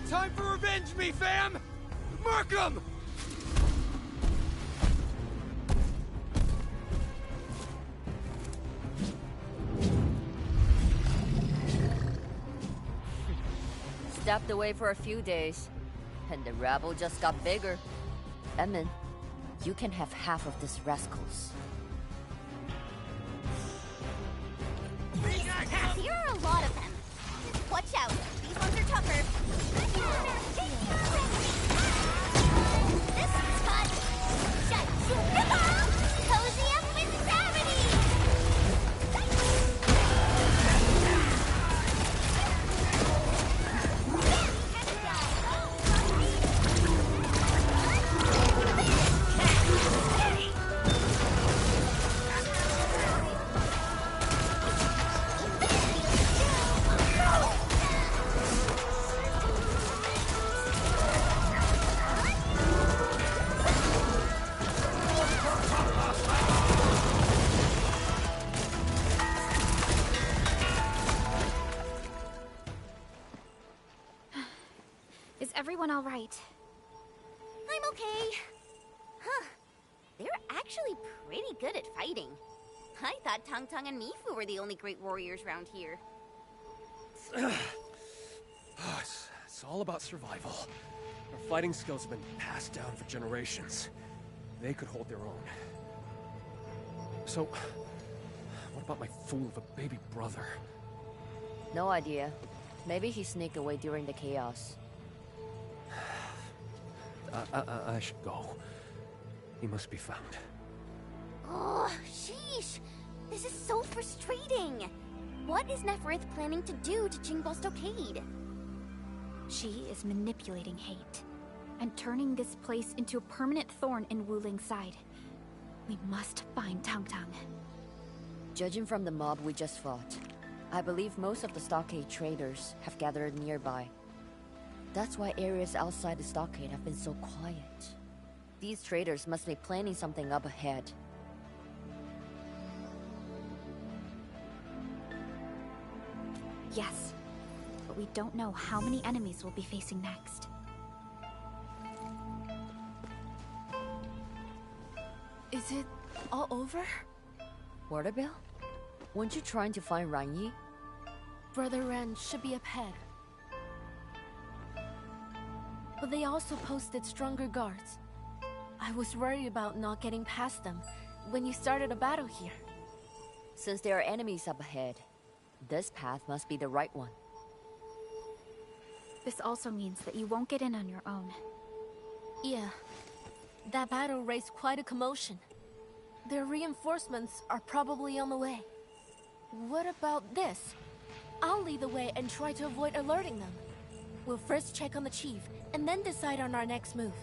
Time for revenge, me fam! Mark 'em! Stepped away for a few days, and the rabble just got bigger. Emin, you can have half of these rascals. Here are a lot of them. Just watch out. These ones are tougher. This one's fun. Shut your mouth. Cozy up with gravity. Is everyone all right? I'm okay. Huh. They're actually pretty good at fighting. I thought Tong Tong and Mifu were the only great warriors around here. It's all about survival. Our fighting skills have been passed down for generations. They could hold their own. So, what about my fool of a baby brother? No idea. Maybe he sneaked away during the chaos. I should go. He must be found. Oh, sheesh. This is so frustrating. What is Neferith planning to do to Jingbao Stockade? She is manipulating hate and turning this place into a permanent thorn in Wuling's side. We must find Tong Tong. Judging from the mob we just fought, I believe most of the stockade traders have gathered nearby. That's why areas outside the stockade have been so quiet. These traders must be planning something up ahead. Yes, but we don't know how many enemies we'll be facing next. Is it all over? Waterbill? Weren't you trying to find Ranyi? Brother Ren should be up ahead. But they also posted stronger guards. I was worried about not getting past them when you started a battle here. Since there are enemies up ahead, this path must be the right one. This also means that you won't get in on your own. Yeah. That battle raised quite a commotion. Their reinforcements are probably on the way. What about this? I'll lead the way and try to avoid alerting them. We'll first check on the chief, and then decide on our next move.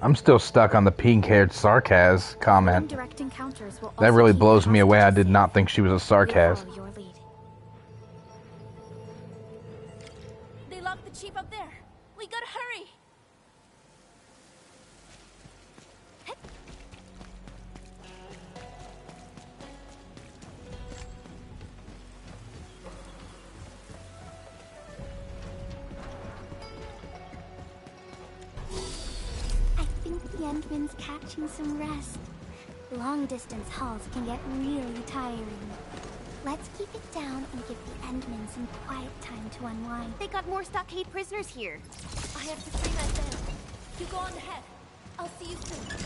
I'm still stuck on the pink-haired Sarkaz comment. Direct encounters will That also really keep blows the me away. I did hostages not think she was a safe. We'll Sarkaz. follow your lead. They locked the chief up there. We gotta hurry! I think the Endman's catching some rest. Long-distance hauls can get really tiring. Let's keep it down and give the Endman some quiet time to unwind. They got more stockade prisoners here. I have to free that down. You go on ahead. I'll see you soon.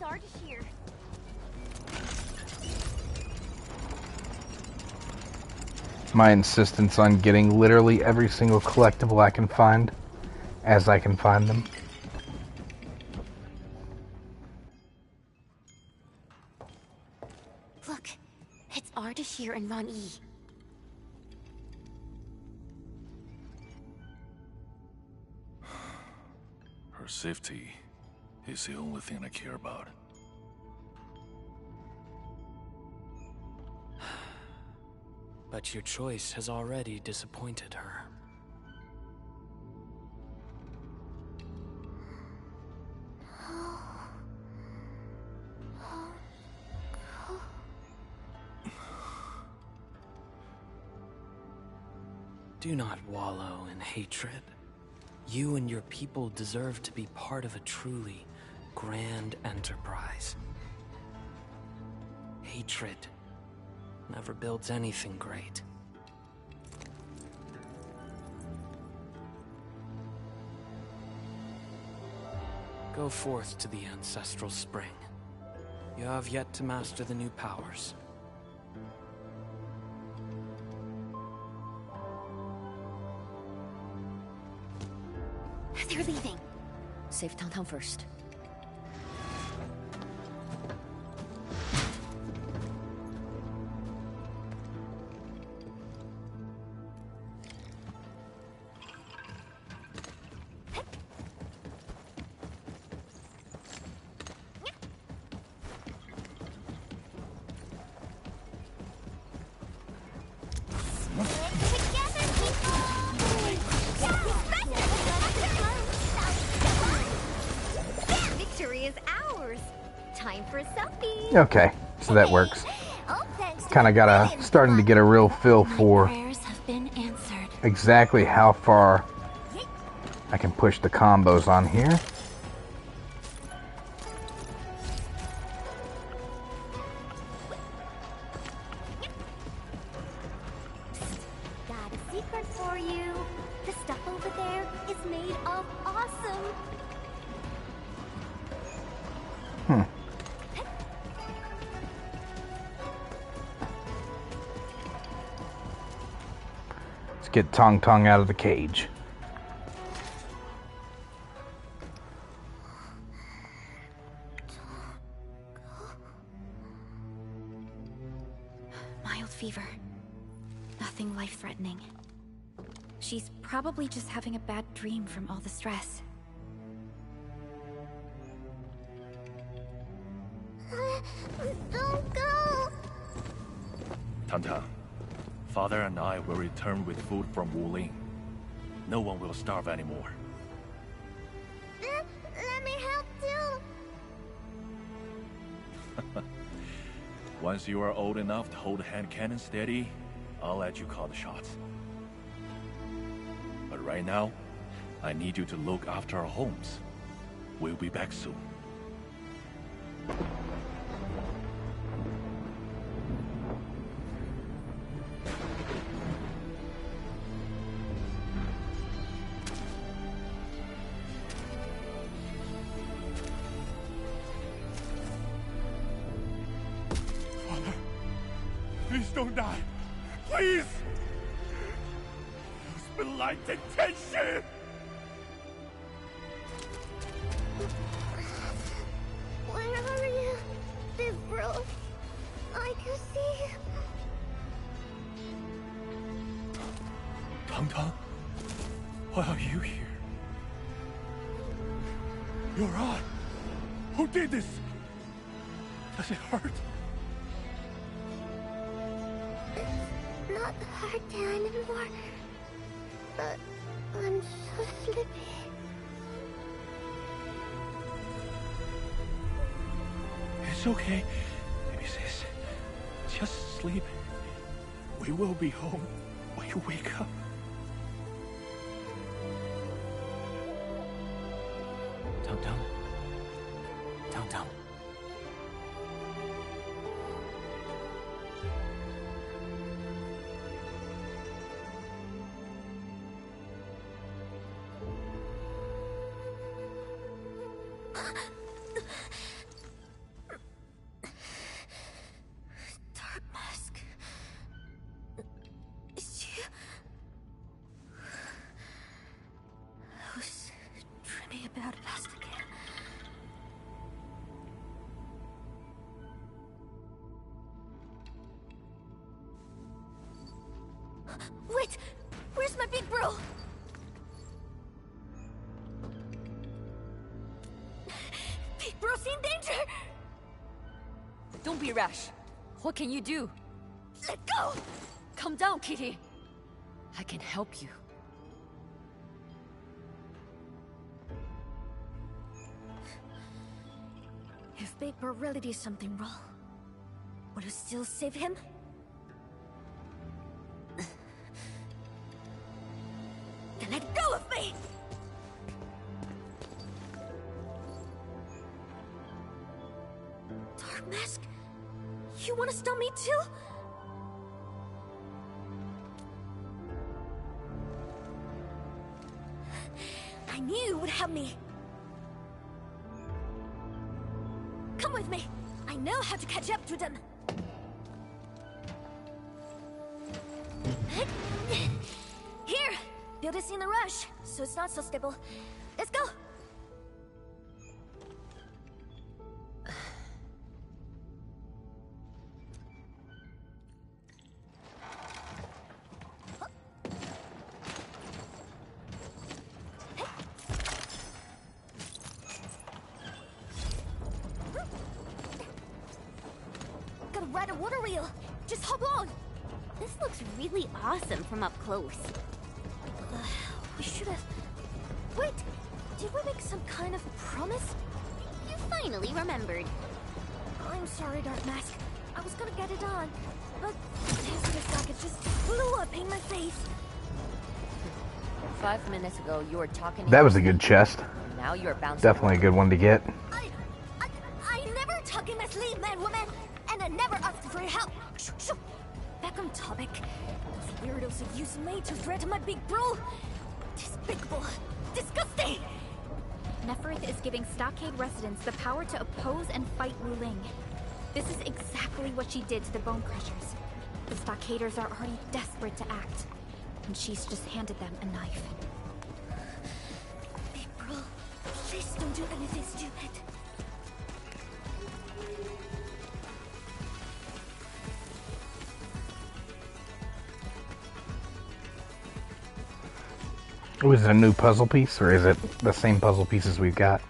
It's Ardashir. My insistence on getting literally every single collectible I can find, as I can find them. Look, it's Ardashir and Ron E. Her safety is the only thing I care about. But your choice has already disappointed her. Do not wallow in hatred. You and your people deserve to be part of a truly grand enterprise. Hatred never builds anything great. Go forth to the ancestral spring. You have yet to master the new powers. They're leaving. Save Tang first. Victory is ours. Time for a selfie. Okay, so that works. Kind of starting to get a real feel for Prayers have been answered. exactly how far I can push the combos on here. Got a secret for you. The stuff over there is made of awesome. Let's get Tong Tong out of the cage. Mild fever. Nothing life-threatening. She's probably just having a bad dream from all the stress. Don't go! Tanta, Father and I will return with food from Wuling. No one will starve anymore. Let me help too! Once you are old enough to hold hand cannon steady, I'll let you call the shots. But right now, I need you to look after our homes. We'll be back soon. Father, please don't die. Please! It's been like detention! Where are you, big bro? I can see you. Tang Tang, why are you here? You're on. Who did this? Does it hurt? Not hard there anymore. But I'm so sleepy. It's okay, baby sis. Just sleep. We will be home when you wake up. Tong Tong. Tong Tong. Wait! Where's my big bro? Big bro's in danger! Don't be rash. What can you do? Let go! Calm down, Kitty. I can help you. If Big Bro really did something wrong, would you still save him? Then let go of me! Dark Mask? You wanna stop me too? I knew you would help me. Come with me. I know how to catch up to them. Here! Build this in a rush, so it's not so stable. Let's go! Gotta ride a water wheel. Just hop on. This looks really awesome from up close. We should have... Wait! Did we make some kind of promise? You finally remembered. I'm sorry, Dark Mask. I was gonna get it on, but this rocket just blew up in my face. 5 minutes ago, you were talking... That was a good chest. Now you're bouncing... Definitely a good one to get. I never talk in my sleep, man, woman! And I never asked for your help! Shoo. Back on topic. Those weirdos who use me to threaten my big bro! Despicable! Disgusting! Neferith is giving Stockade residents the power to oppose and fight Wu Ling. This is exactly what she did to the Bone Crushers. The Stockaders are already desperate to act, and she's just handed them a knife. Big bro, please don't do anything stupid. Oh, is it a new puzzle piece, or is it the same puzzle pieces we've got?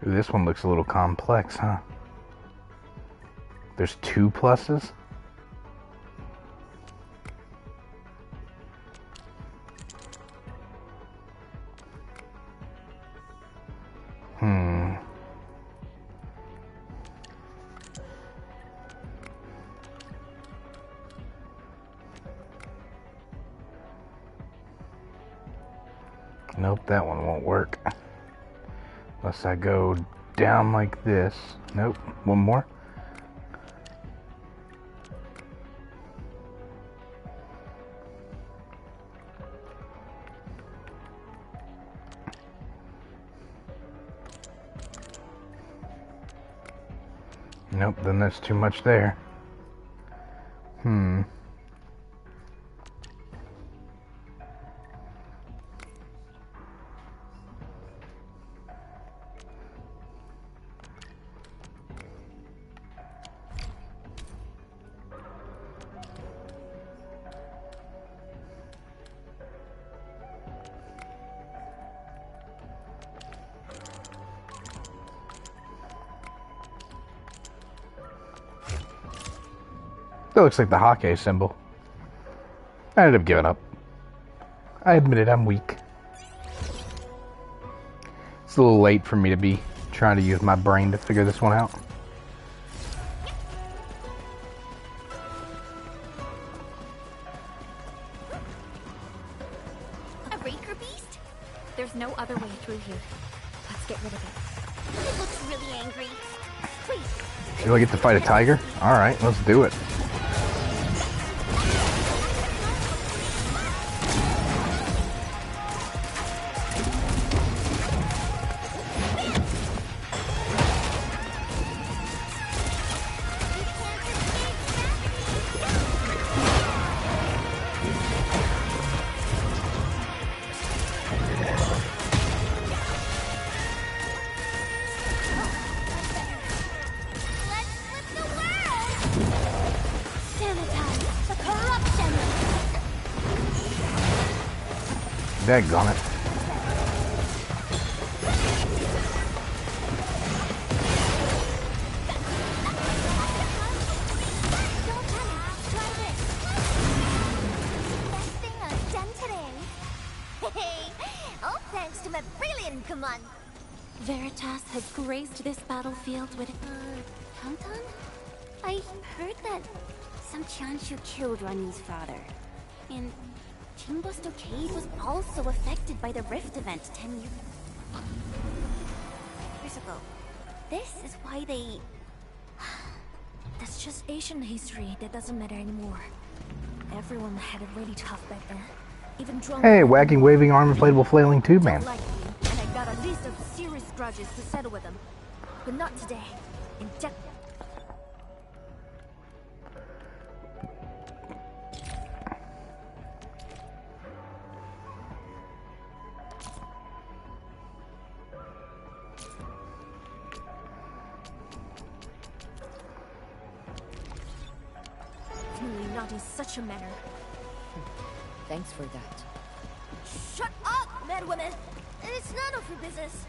Ooh, this one looks a little complex, huh? There's 2 pluses? Nope, that one won't work. Unless I go down like this. Nope, one more. Nope, then there's too much there. That looks like the Hake symbol. I ended up giving up. I admit it, I'm weak. It's a little late for me to be trying to use my brain to figure this one out. A Raker Beast? There's no other way through here. Let's get rid of it. It looks really angry. Please. Do I get to fight a tiger? Alright, let's do it. Let's flip the world! Daggone it. Thanks to my brilliant command. Veritas has graced this battlefield with... Tonton? I heard that some Qianshu killed Ranni's father. And Timbo Stockade was also affected by the Rift event 10 years ago. This is why they... That's just Asian history that doesn't matter anymore. Everyone had it really tough back then. Even drunk. Hey, wagging, waving arm, inflatable, flailing tube man. Like me, and I got a list of serious grudges to settle with them. But not today. Definitely not in such a manner. Thanks for that. Shut up, madwoman! It's none of your business.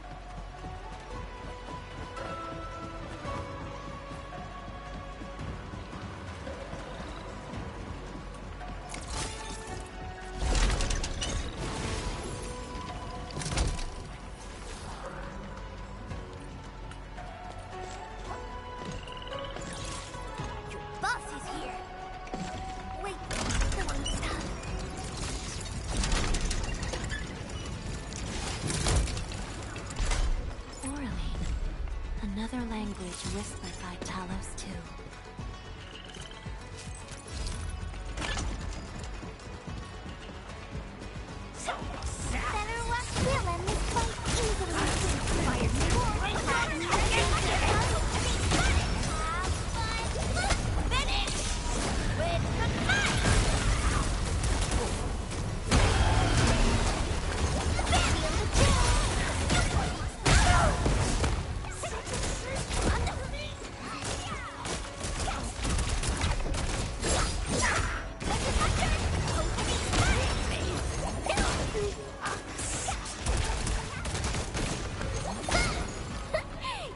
Your boss is here. Wait, stop. Another language whispered by Talos too. Better watch feeling this quite easily. Finish with the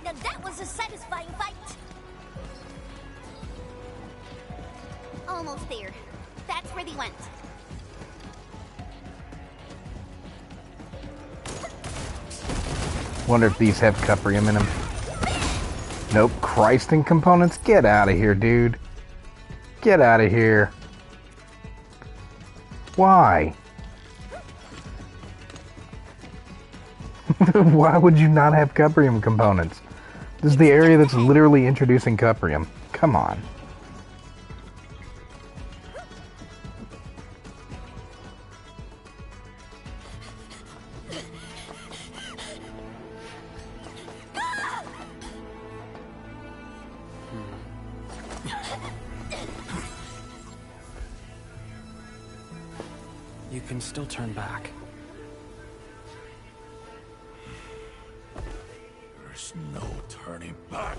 Now that was a satisfying fight. Almost there. That's where they went. Wonder if these have cuprium in them. Nope, Christing components? Get out of here, dude. Get out of here. Why? Why would you not have cuprium components? This is the area that's literally introducing cuprium. Come on. You can still turn back. There's no turning back.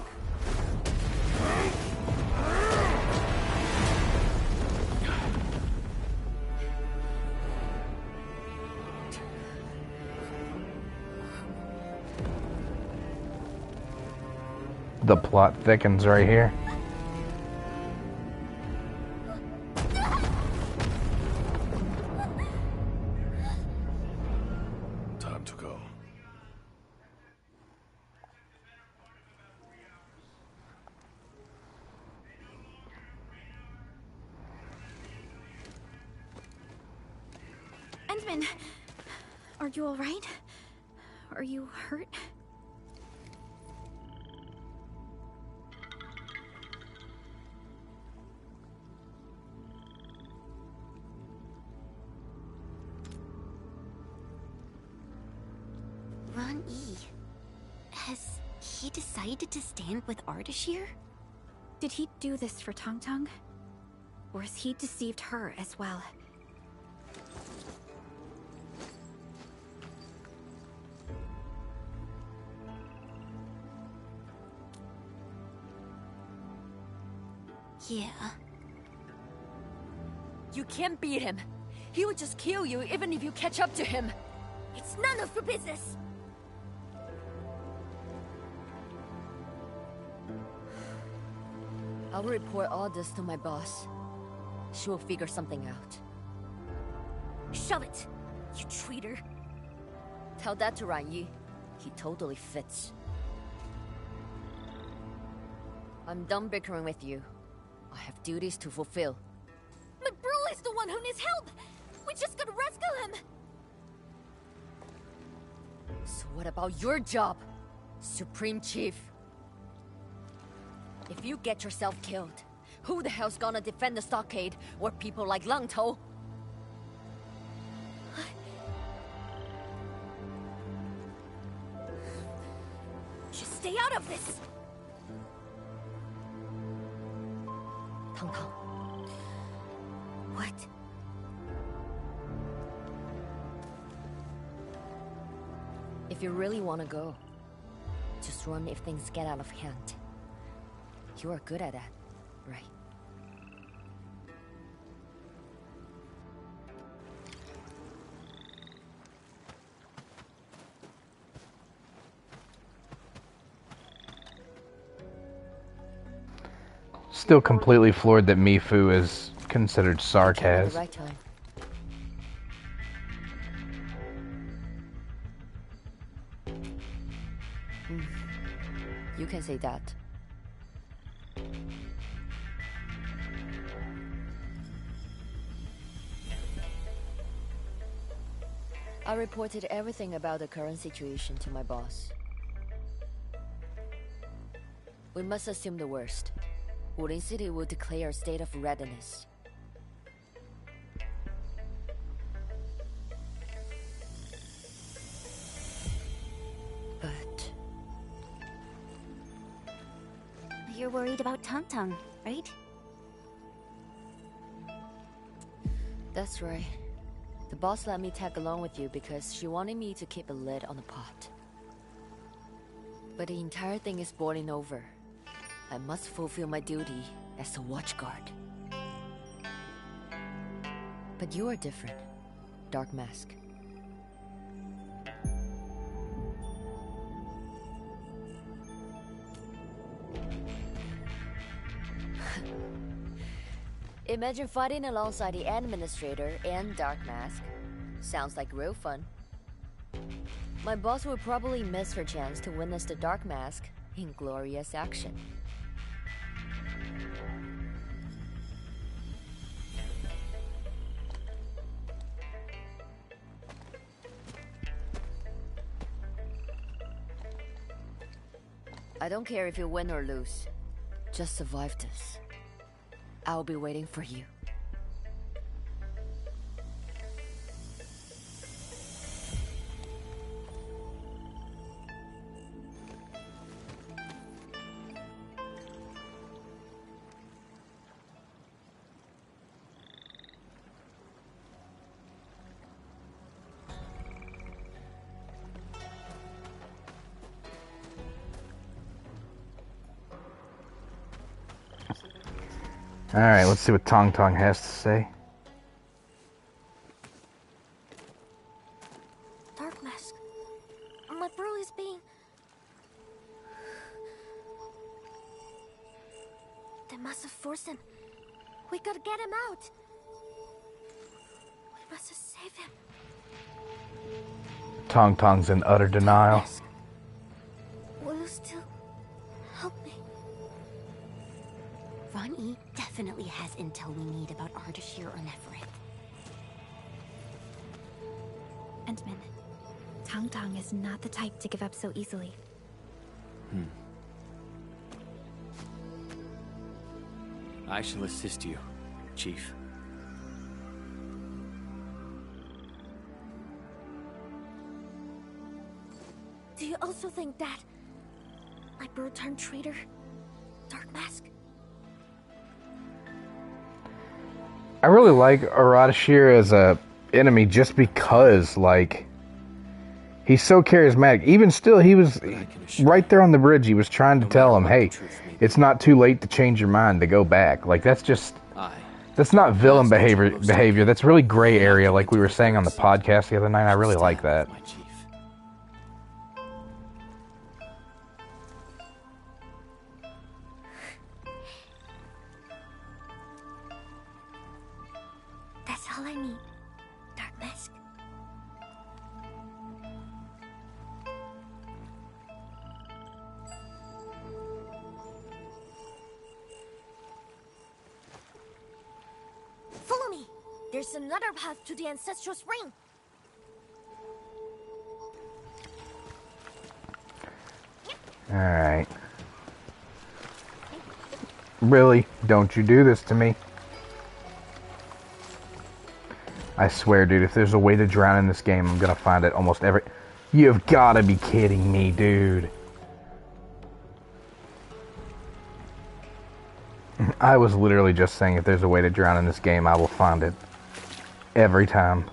The plot thickens right here. Time to go. Endman, are you all right? Are you hurt? Ron E. Has he decided to stand with Ardashir? Did he do this for Tong Tong? Or has he deceived her as well? Yeah. You can't beat him. He would just kill you even if you catch up to him. It's none of your business. I'll report all this to my boss. She will figure something out. Shove it, you traitor. Tell that to Ran Yi. He totally fits. I'm done bickering with you. I have duties to fulfill. My bro is the one who needs help. We just gotta rescue him. So what about your job, Supreme Chief? If you get yourself killed, who the hell's gonna defend the stockade or people like Lang To? Just stay out of this. Tang Tang. What? If you really want to go, just run if things get out of hand. You are good at that, right? Still completely floored that Mifu is considered sarcasm. Right time. You can say that. I reported everything about the current situation to my boss. We must assume the worst. Wulin City will declare a state of readiness. But you're worried about Tang Tang, right? that's right. The boss let me tag along with you because she wanted me to keep a lid on the pot. But the entire thing is boiling over. I must fulfill my duty as a watchguard. But you are different, Dark Mask. Imagine fighting alongside the Administrator and Dark Mask. Sounds like real fun. My boss will probably miss her chance to witness the Dark Mask in glorious action. I don't care if you win or lose. Just survive this. I'll be waiting for you. Alright, let's see what Tong Tong has to say. Dark Mask. My bro is being... They must have forced him. We gotta get him out. We must save him. Tong Tong's in utter denial. Mask. Will you still help me? Ran Yi definitely has intel we need about Ardashir or Neferith. Endman, Tang Tang is not the type to give up so easily. I shall assist you, Chief. Do you also think that my bro turned traitor, Dark Mask? I really like Ardashir as a enemy just because, like, he's so charismatic. Even still, he was right there on the bridge. He was trying to tell him, hey, it's not too late to change your mind, to go back. Like, that's That's not villain behavior. That's really gray area, like we were saying on the podcast the other night. I really like that. My chief. That's all I need. Dark Mask. Follow me! There's another path to the Ancestral Spring! Alright. Really? Don't you do this to me. I swear, dude, if there's a way to drown in this game, I'm gonna find it almost every... You've gotta be kidding me, dude. I was literally just saying if there's a way to drown in this game, I will find it. Every time.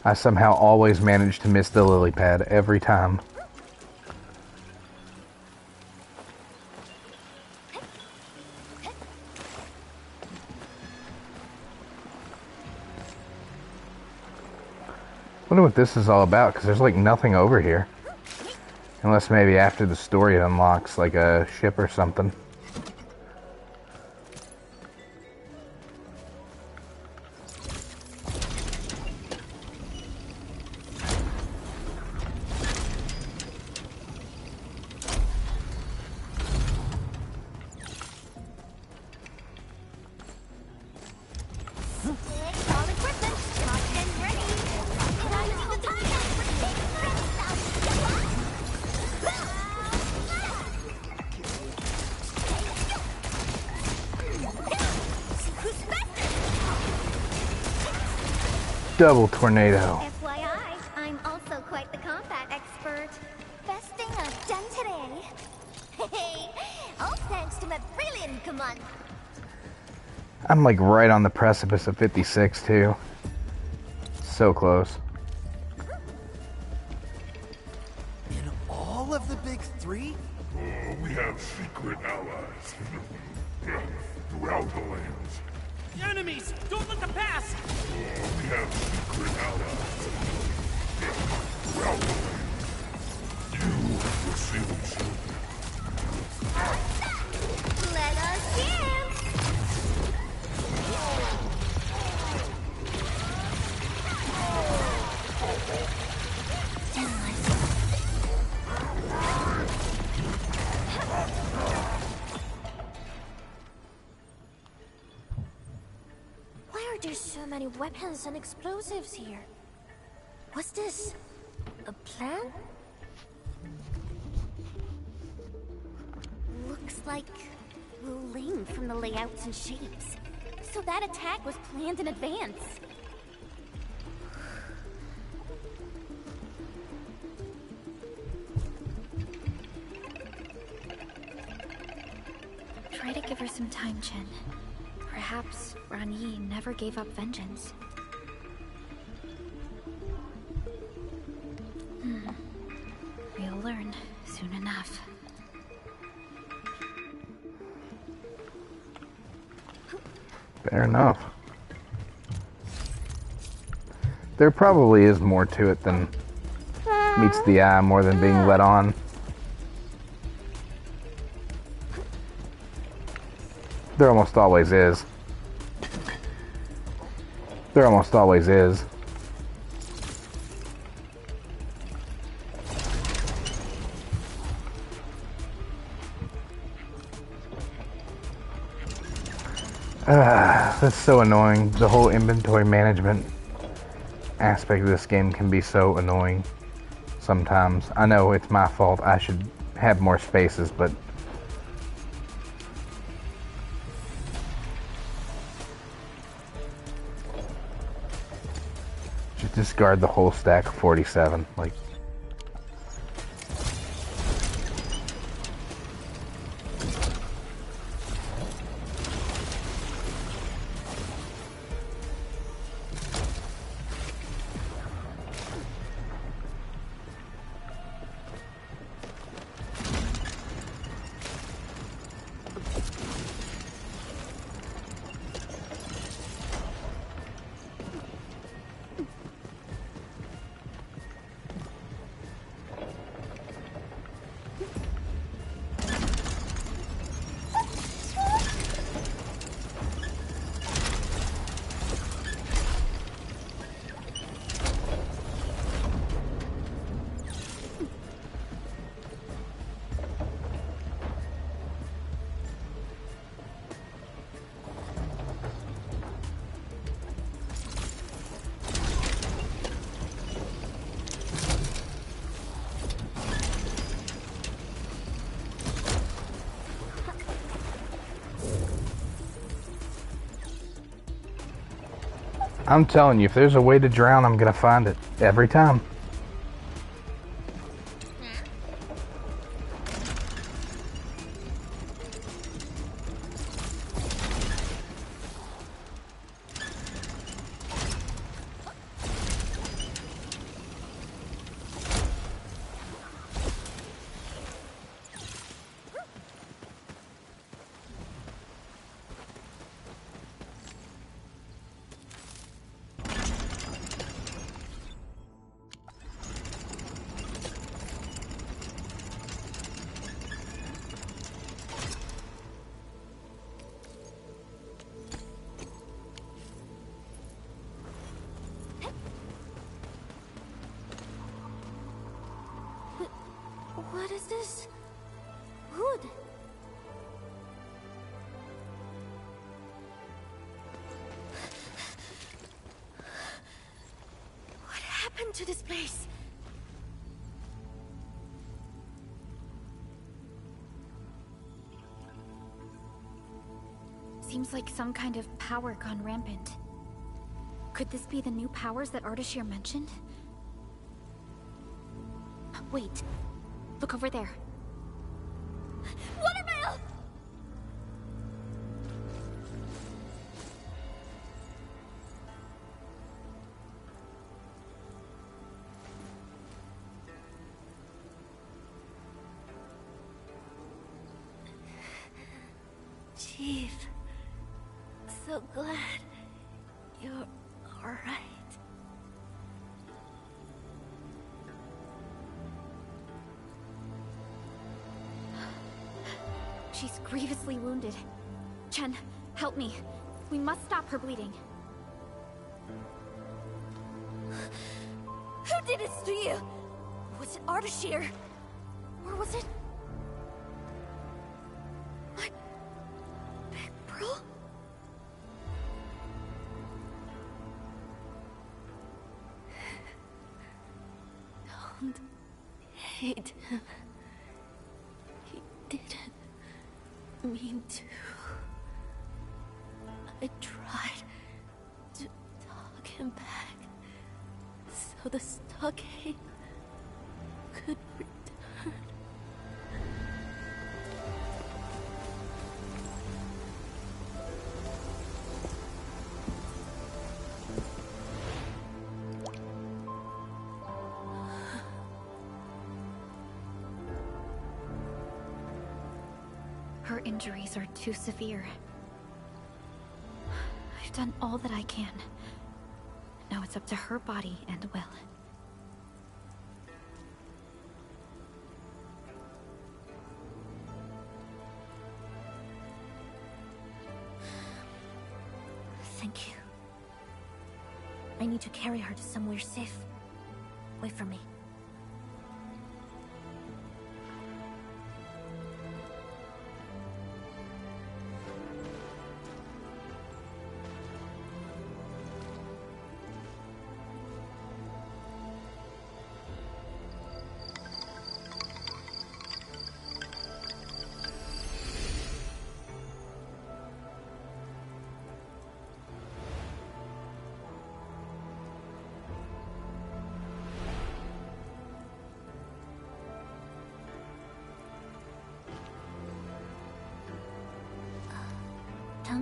I somehow always manage to miss the lily pad every time. Wonder what this is all about, because there's like nothing over here. Unless maybe after the story unlocks like a ship or something. Double tornado. FYI, I'm also quite the combat expert. Best thing I've done today. Hey, all thanks to my brilliant command. I'm like right on the precipice of 56 too. So close. In all of the big three? We have secret allies throughout the lands. Enemies! Don't let them pass! We have secret allies throughout the lands. You will see them soon. Let us dance! Why are there so many weapons and explosives here? What's this? A plan? Looks like Wu Ling from the layouts and shapes. So that attack was planned in advance. Try to give her some time, Chen. Perhaps Rani never gave up vengeance. We'll learn soon enough. Fair enough. There probably is more to it than meets the eye, more than being let on. There almost always is. There almost always is. That's so annoying. The whole inventory management aspect of this game can be so annoying sometimes. I know it's my fault. I should have more spaces, but just discard the whole stack of 47. Like, I'm telling you, if there's a way to drown, I'm gonna find it. Every time. What is this? Wood. What happened to this place? Seems like some kind of power gone rampant. Could this be the new powers that Ardashir mentioned? Wait. Look over there. Watermail! Chief, so glad you're all right. She's grievously wounded. Chen, help me. We must stop her bleeding. Who did this to you? Was it Ardashir? Or was it... my... big bro? Don't hate him. He didn't mean to. I tried to talk him back so the stockade could return. Her injuries are too severe. I've done all that I can. Now it's up to her body and will. Thank you. I need to carry her to somewhere safe. Wait for me.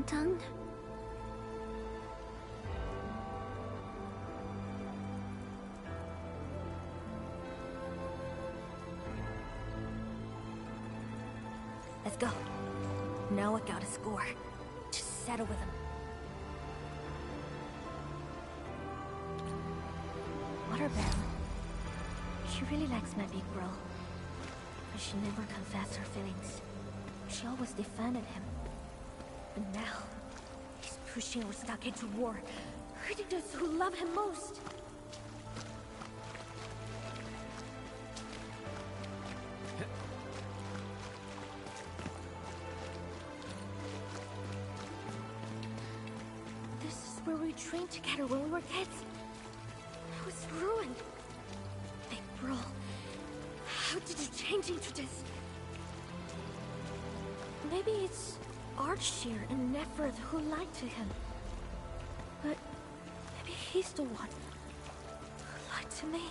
Tung? Let's go. Now I got a score. Just settle with him. Waterbarrel. She really likes my big bro. But she never confessed her feelings. She always defended him. And now, he's pushing our stockade to war, hurting those who love him most. This is where we trained together when we were kids. I was ruined. Big bro, how did you change into this? Maybe it's Ardashir and Neferth who lied to him. But He's the one who lied to me.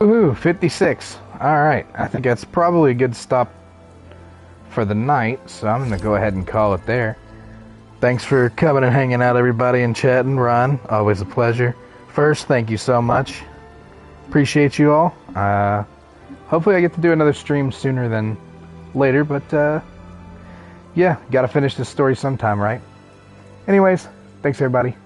Ooh, 56. Alright, I think that's probably a good stop for the night, so I'm going to go ahead and call it there. Thanks for coming and hanging out, everybody, and chatting. Ron, always a pleasure. First, thank you so much. Appreciate you all. Hopefully I get to do another stream sooner than later, but yeah, gotta finish this story sometime, right? Anyways, thanks everybody.